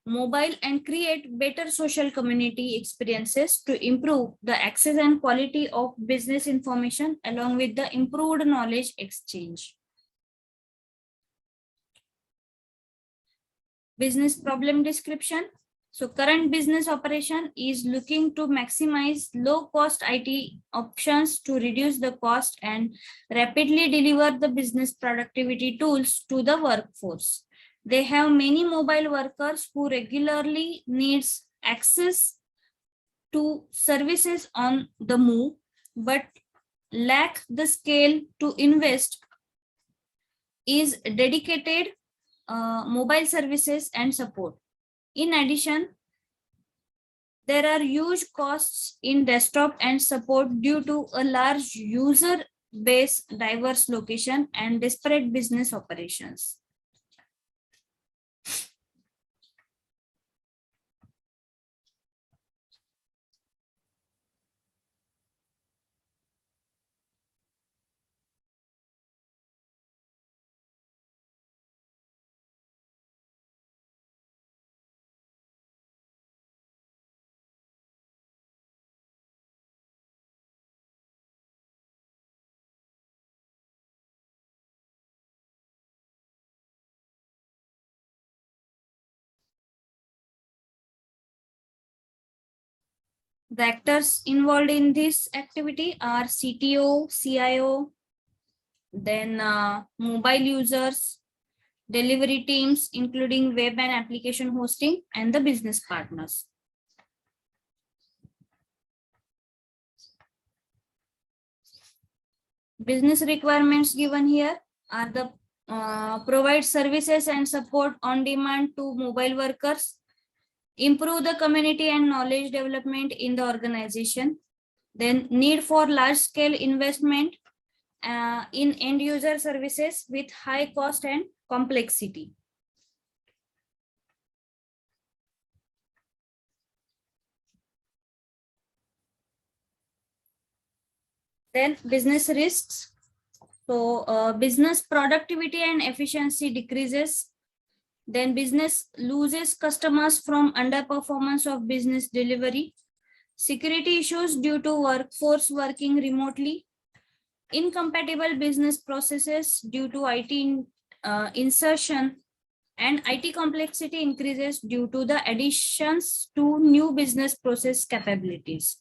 mobile and create better social community experiences to improve the access and quality of business information along with the improved knowledge exchange. Business problem description. So current business operation is looking to maximize low-cost IT options to reduce the cost and rapidly deliver the business productivity tools to the workforce. They have many mobile workers who regularly needs access to services on the move, but lack the scale to invest is dedicated mobile services and support. In addition, there are huge costs in desktop and support due to a large user base, diverse location, and disparate business operations. The actors involved in this activity are CTO, CIO, then mobile users, delivery teams, including web and application hosting, and the business partners. Business requirements given here are the provide services and support on demand to mobile workers, improve the community and knowledge development in the organization, then need for large scale investment in end user services with high cost and complexity. Then business risks. So business productivity and efficiency decreases. Then business loses customers from underperformance of business delivery. Security issues due to workforce working remotely. Incompatible business processes due to IT insertion, and IT complexity increases due to the additions to new business process capabilities.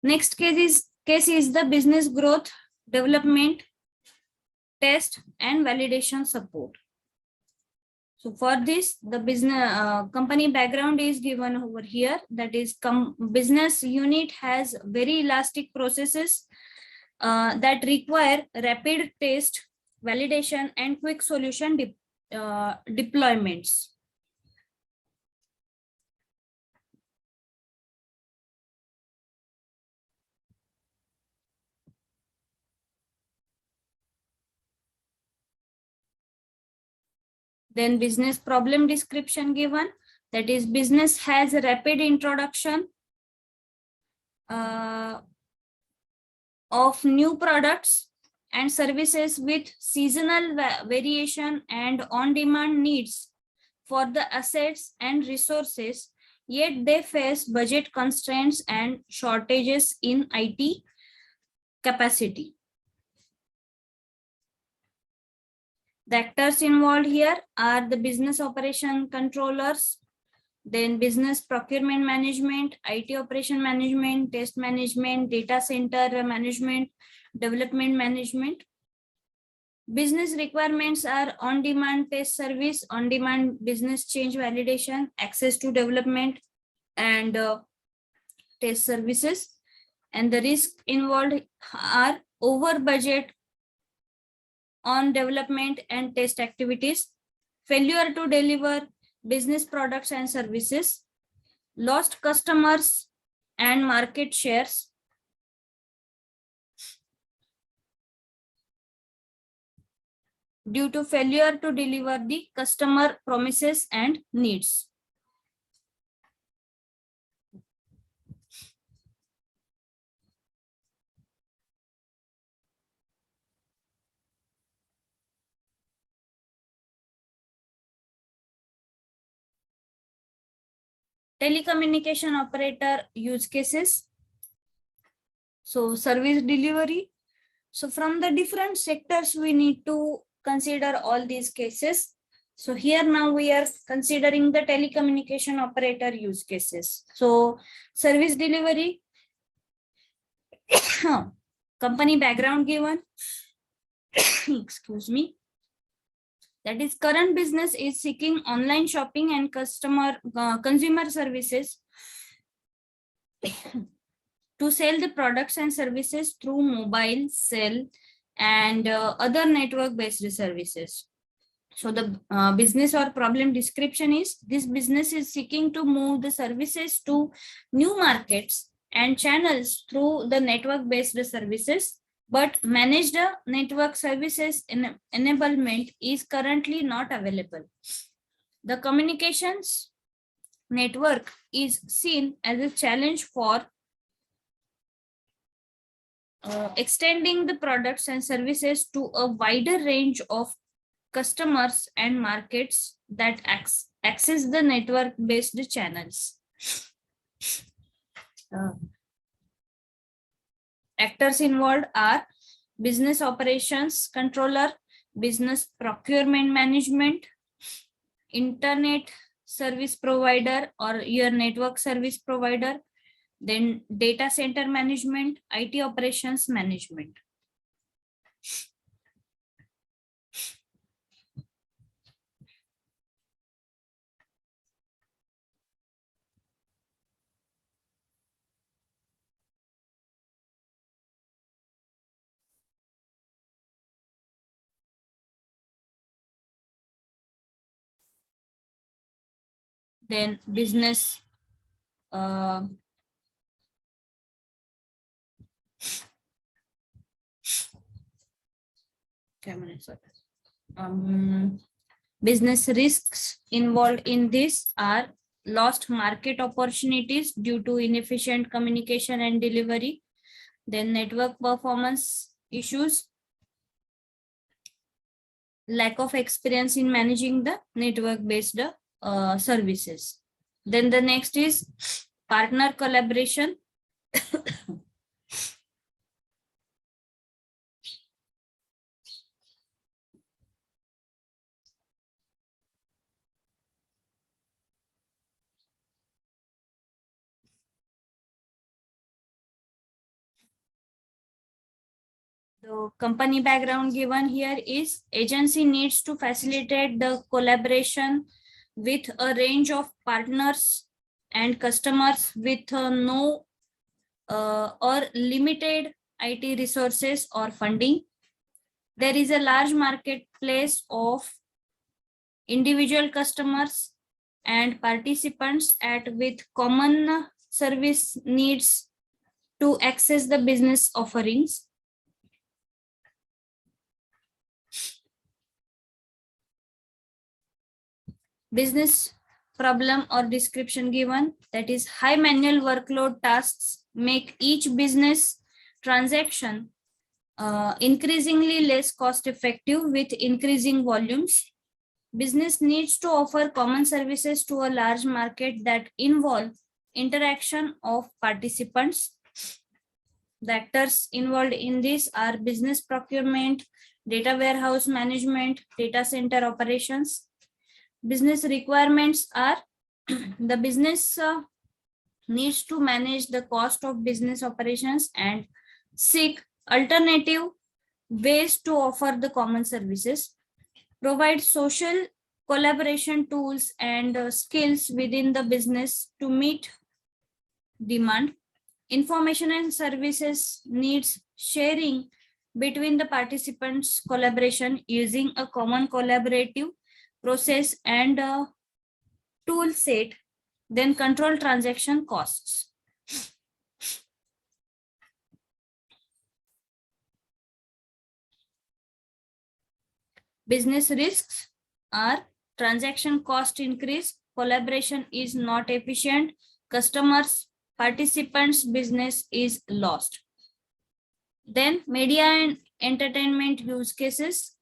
Next case is the business growth development test, and validation support. So for this, the business company background is given over here. That is, business unit has very elastic processes that require rapid test, validation, and quick solution deployments. Then business problem description given. That is, business has a rapid introduction of new products and services with seasonal variation and on-demand needs for the assets and resources, yet they face budget constraints and shortages in IT capacity. The actors involved here are the business operation controllers, then business procurement management, IT operation management, test management, data center management, development management. Business requirements are on-demand test service, on-demand business change validation, access to development and test services. And the risks involved are over budget on development and test activities, failure to deliver business products and services, lost customers and market shares, due to failure to deliver the customer promises and needs. Telecommunication operator use cases. So service delivery. So from the different sectors, we need to consider all these cases. So here now we are considering the telecommunication operator use cases. So service delivery, company background given, excuse me. That is, current business is seeking online shopping and consumer services to sell the products and services through mobile, cell, and other network-based services. So the business or problem description is, this business is seeking to move the services to new markets and channels through the network-based services, but managed network services enablement is currently not available. The communications network is seen as a challenge for extending the products and services to a wider range of customers and markets that access the network-based channels. Actors involved are business operations controller, business procurement management, internet service provider or your network service provider, then data center management, IT operations management. Then business business risks involved in this are lost market opportunities due to inefficient communication and delivery, then network performance issues, lack of experience in managing the network-based services. Then the next is partner collaboration. The company background given here is agency needs to facilitate the collaboration with a range of partners and customers with no or limited IT resources or funding. There is a large marketplace of individual customers and participants at with common service needs to access the business offerings. Business problem or description given, that is high manual workload tasks make each business transaction increasingly less cost effective with increasing volumes. Business needs to offer common services to a large market that involve interaction of participants. The actors involved in this are business procurement, data warehouse management, data center operations. Business requirements are the business needs to manage the cost of business operations and seek alternative ways to offer the common services, provide social collaboration tools and skills within the business to meet demand. Information and services needs sharing between the participants, collaboration using a common collaborative process and tool set, then control transaction costs. Business risks are transaction cost increase, collaboration is not efficient, customers, participants, business is lost. Then media and entertainment use cases.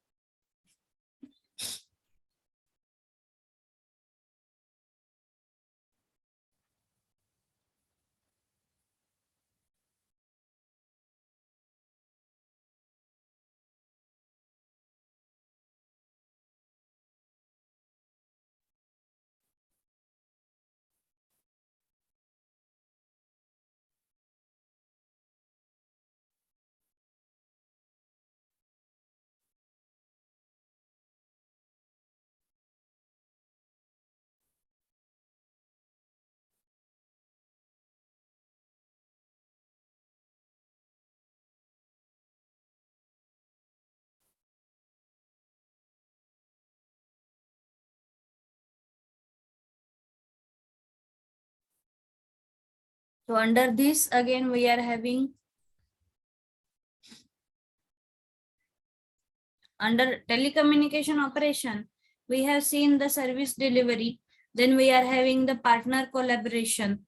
So under this, again, we are having under telecommunication operation, we have seen the service delivery. Then we are having the partner collaboration.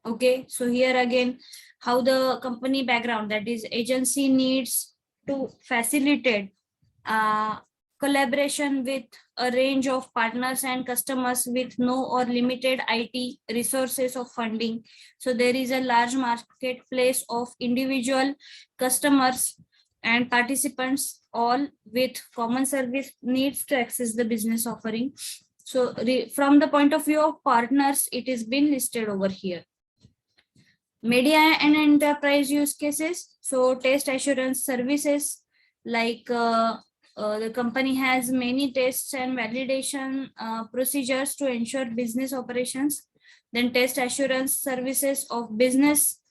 Okay, so here again, how the company background, that is agency needs to facilitate collaboration with a range of partners and customers with no or limited IT resources of funding. So there is a large marketplace of individual customers and participants all with common service needs to access the business offering. So from the point of view of partners, it is been listed over here. Media and enterprise use cases. So test assurance services, like the company has many tests and validation procedures to ensure business operations. Then test assurance services of business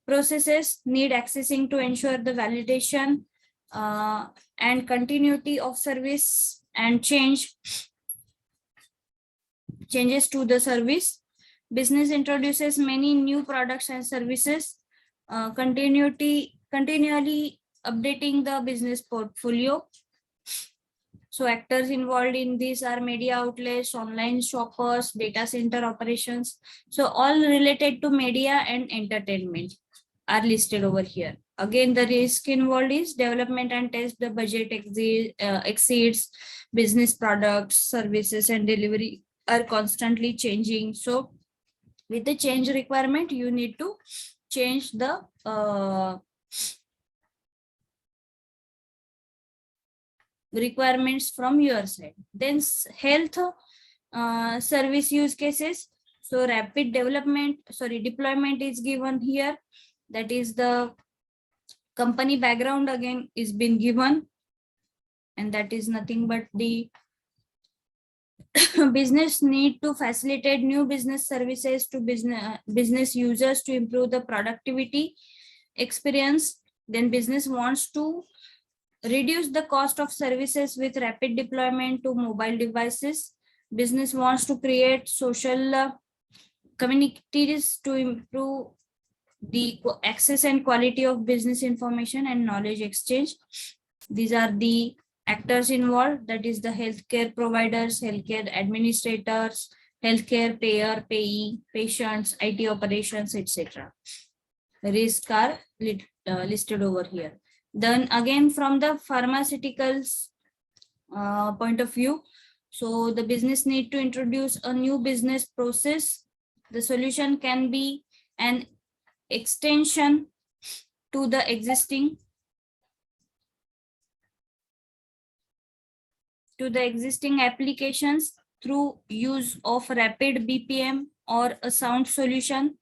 processes need accessing to ensure the validation and continuity of service and changes to the service. Business introduces many new products and services, continually updating the business portfolio. So actors involved in these are media outlets, online shoppers, data center operations. So all related to media and entertainment are listed over here. Again, the risk involved is development and test the budget exceeds, business products, services and delivery are constantly changing. So with the change requirement, you need to change the requirements from your side. Then health service use cases. So rapid deployment is given here. That is the company background again is been given, and that is nothing but the business need to facilitate new business services to business users to improve the productivity experience. Then business wants to reduce the cost of services with rapid deployment to mobile devices. Business wants to create social communities to improve the access and quality of business information and knowledge exchange. These are the actors involved, that is the healthcare providers, healthcare administrators, healthcare payer, payee, patients, IT operations, etc. Risk are listed over here. Then again, from the pharmaceuticals point of view, so the business need to introduce a new business process. The solution can be an extension to the existing applications through use of rapid BPM or a sound solution.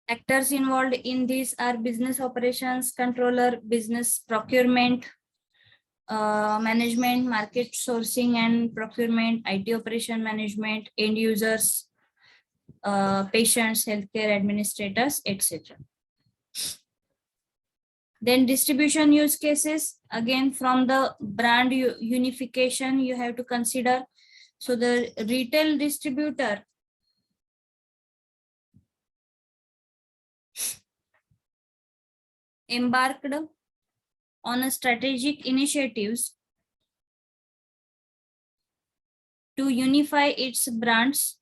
Actors involved in these are business operations controller, business procurement, management, market sourcing and procurement, IT operation management, end users, patients, healthcare administrators, etc. Then distribution use cases, again from the brand unification you have to consider. So the retail distributor embarked on a strategic initiatives to unify its brands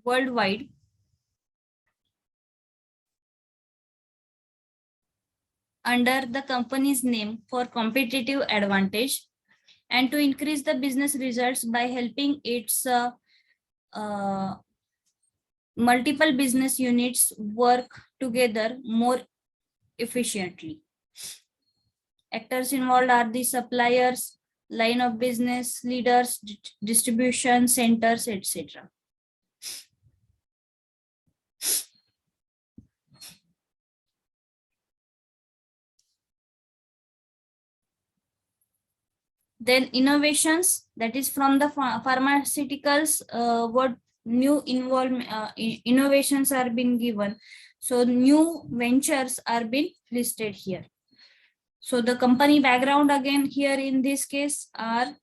worldwide under the company's name for competitive advantage and to increase the business results by helping its multiple business units work together more efficiently. Actors involved are the suppliers, line of business leaders, distribution centers, etc. Then innovations, that is from the pharmaceuticals, what new innovations are being given. So new ventures are being listed here. So the company background again here in this case are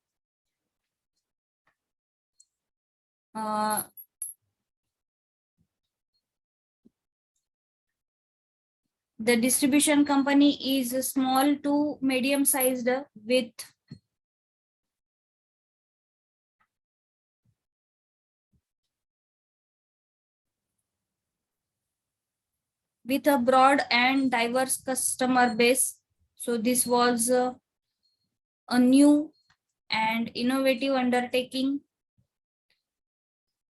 the distribution company is small to medium sized with a broad and diverse customer base. So this was a new and innovative undertaking.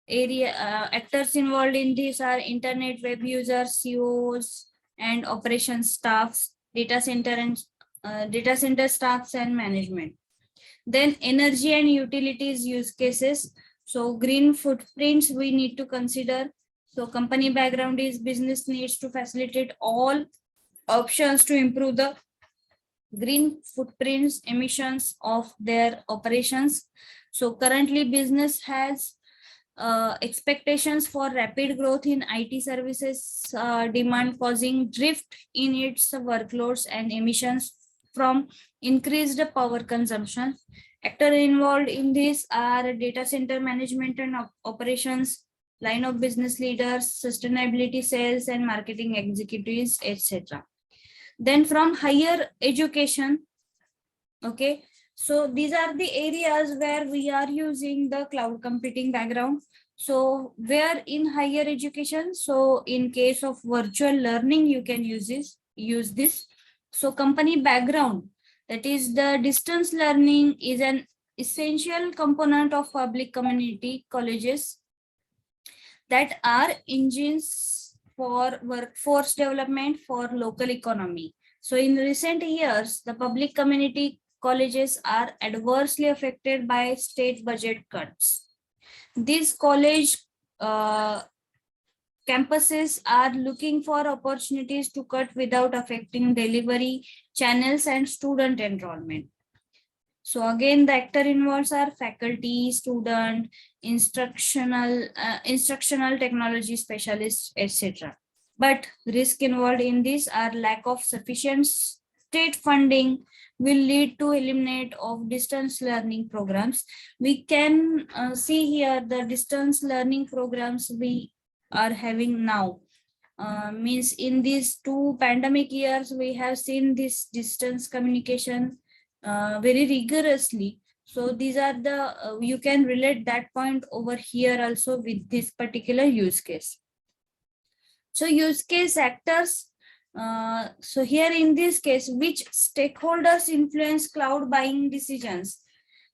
Actors involved in this are internet web users, CEOs and operations staffs, data center staffs and management. Then energy and utilities use cases. So green footprints we need to consider. So company background is business needs to facilitate all options to improve the green footprints emissions of their operations. So currently business has expectations for rapid growth in IT services demand, causing drift in its workloads and emissions from increased power consumption. Actors involved in this are data center management and operations, line of business leaders, sustainability sales and marketing executives, etc. Then from higher education, Okay, so these are the areas where we are using the cloud computing background. So where in higher education, so in case of virtual learning, you can use this. So company background, that is the distance learning is an essential component of public community colleges that are engines for workforce development for local economy. So in recent years, the public community colleges are adversely affected by state budget cuts. These college uh, campuses are looking for opportunities to cut without affecting delivery channels and student enrollment. So again, the actor involves are faculty, student, instructional technology specialists, etc. But risk involved in this are lack of sufficient state funding will lead to eliminate of distance learning programs. We can see here the distance learning programs we are having now. Means in these two pandemic years, we have seen this distance communication very rigorously. So these are the you can relate that point over here also with this particular use case. So use case actors. So here in this case, which stakeholders influence cloud buying decisions?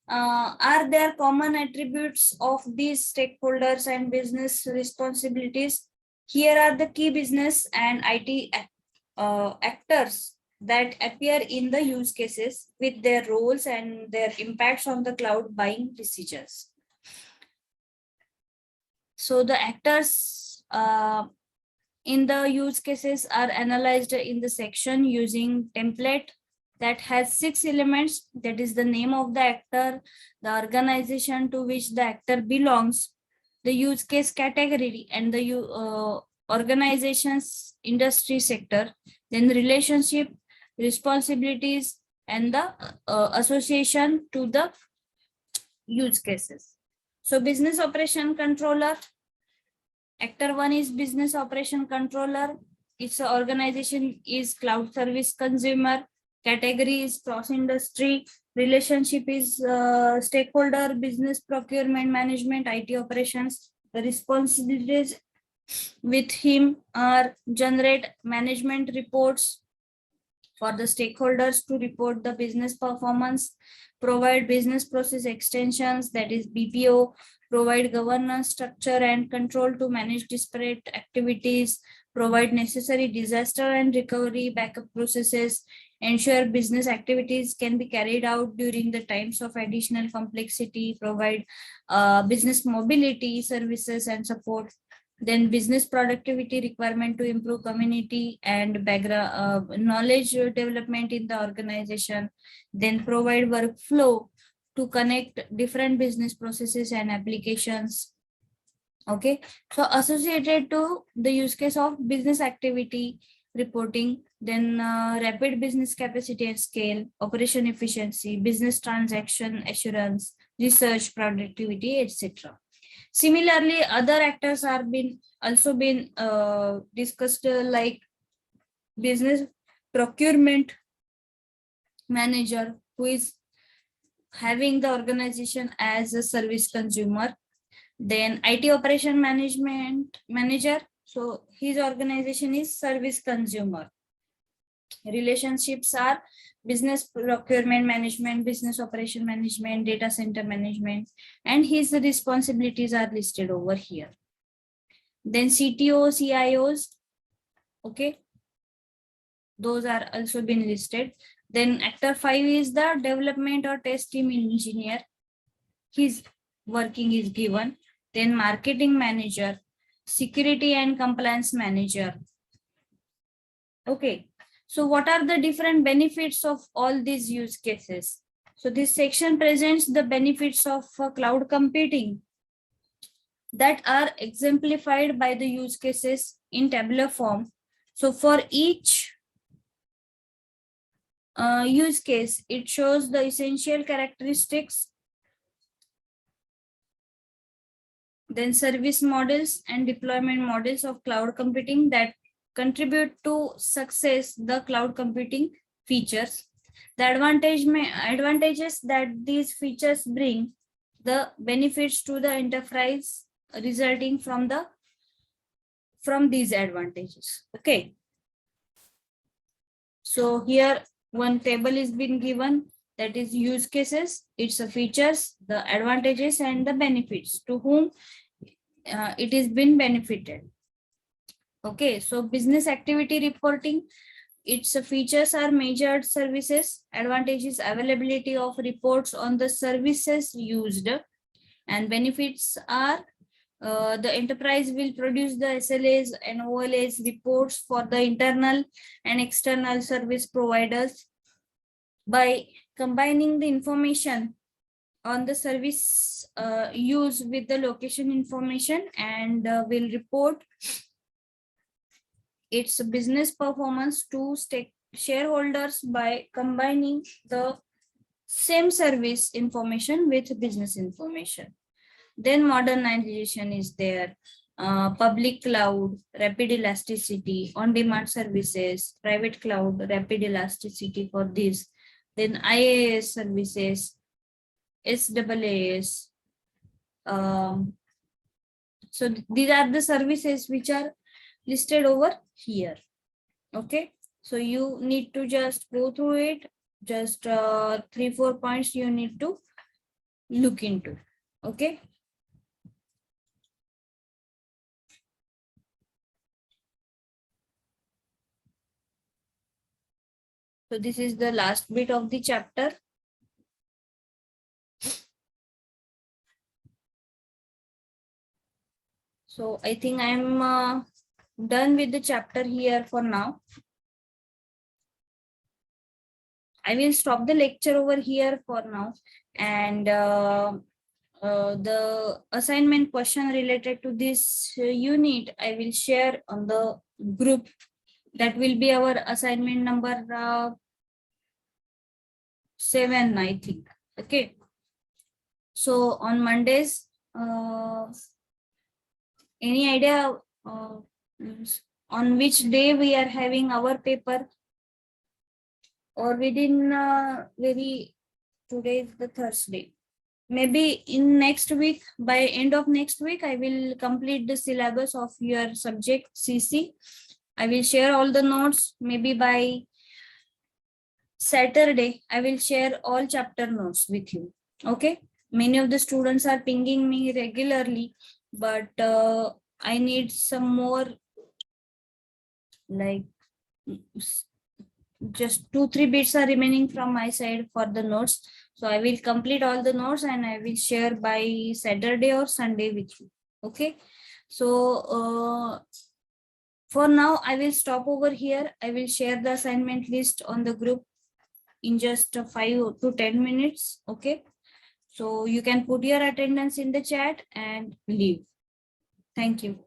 Are there common attributes of these stakeholders and business responsibilities? Here are the key business and IT actors that appear in the use cases with their roles and their impacts on the cloud buying decisions. So the actors in the use cases are analyzed in the section using template that has 6 elements, that is the name of the actor, the organization to which the actor belongs, the use case category and the organization's industry sector, then relationship, responsibilities, and the association to the use cases. So business operation controller, actor 1 is business operation controller. Its organization is cloud service consumer. Category is cross industry. Relationship is stakeholder, business procurement management, IT operations. The responsibilities with him are generate management reports for the stakeholders to report the business performance, provide business process extensions, that is BPO, provide governance structure and control to manage disparate activities, provide necessary disaster and recovery backup processes, ensure business activities can be carried out during the times of additional complexity, provide business mobility services and support, then business productivity requirement to improve community and background knowledge development in the organization, then provide workflow to connect different business processes and applications. Okay, so associated to the use case of business activity reporting, then rapid business capacity and scale, operation efficiency, business transaction assurance, research productivity, etc. Similarly, other actors are been also been discussed like business procurement manager, who is having the organization as a service consumer, then IT operation management manager, so his organization is service consumer. Relationships are business procurement management, business operation management, data center management, and his responsibilities are listed over here. Then CTO, CIOs, okay, those are also been listed. Then actor 5 is the development or test team engineer, his working is given. Then marketing manager, security and compliance manager. Okay, so what are the different benefits of all these use cases? So this section presents the benefits of cloud computing that are exemplified by the use cases in tabular form. So for each use case, it shows the essential characteristics, then service models and deployment models of cloud computing that contribute to success the cloud computing features. The advantages that these features bring, the benefits to the enterprise resulting from these advantages. Okay. So here one table is been given, that is use cases, its features, the advantages and the benefits to whom it is been benefited. Okay, so business activity reporting, its features are measured services, advantages availability of reports on the services used, and benefits are the enterprise will produce the SLAs and OLAs reports for the internal and external service providers. By combining the information on the service use with the location information, and will report its business performance to shareholders by combining the same service information with business information. Then modernization is there, public cloud, rapid elasticity, on-demand services, private cloud, rapid elasticity for this. Then IaaS services, SaaS. So these are the services which are listed over here. Okay, so you need to just go through it. Just 3-4 points you need to look into. Okay. So this is the last bit of the chapter. So I think I'm done with the chapter here for now. I will stop the lecture over here for now, and the assignment question related to this unit I will share on the group. That will be our assignment number 7, I think. Okay. So on Mondays, any idea on which day we are having our paper, or within today is the Thursday. Maybe in next week, by end of next week, I will complete the syllabus of your subject CC. I will share all the notes. Maybe by Saturday, I will share all chapter notes with you. Okay. Many of the students are pinging me regularly, but I need some more, like just 2-3 bits are remaining from my side for the notes. So I will complete all the notes and I will share by Saturday or Sunday with you. Okay. So for now, I will stop over here. I will share the assignment list on the group in just 5 to 10 minutes. Okay. So you can put your attendance in the chat and leave. Thank you.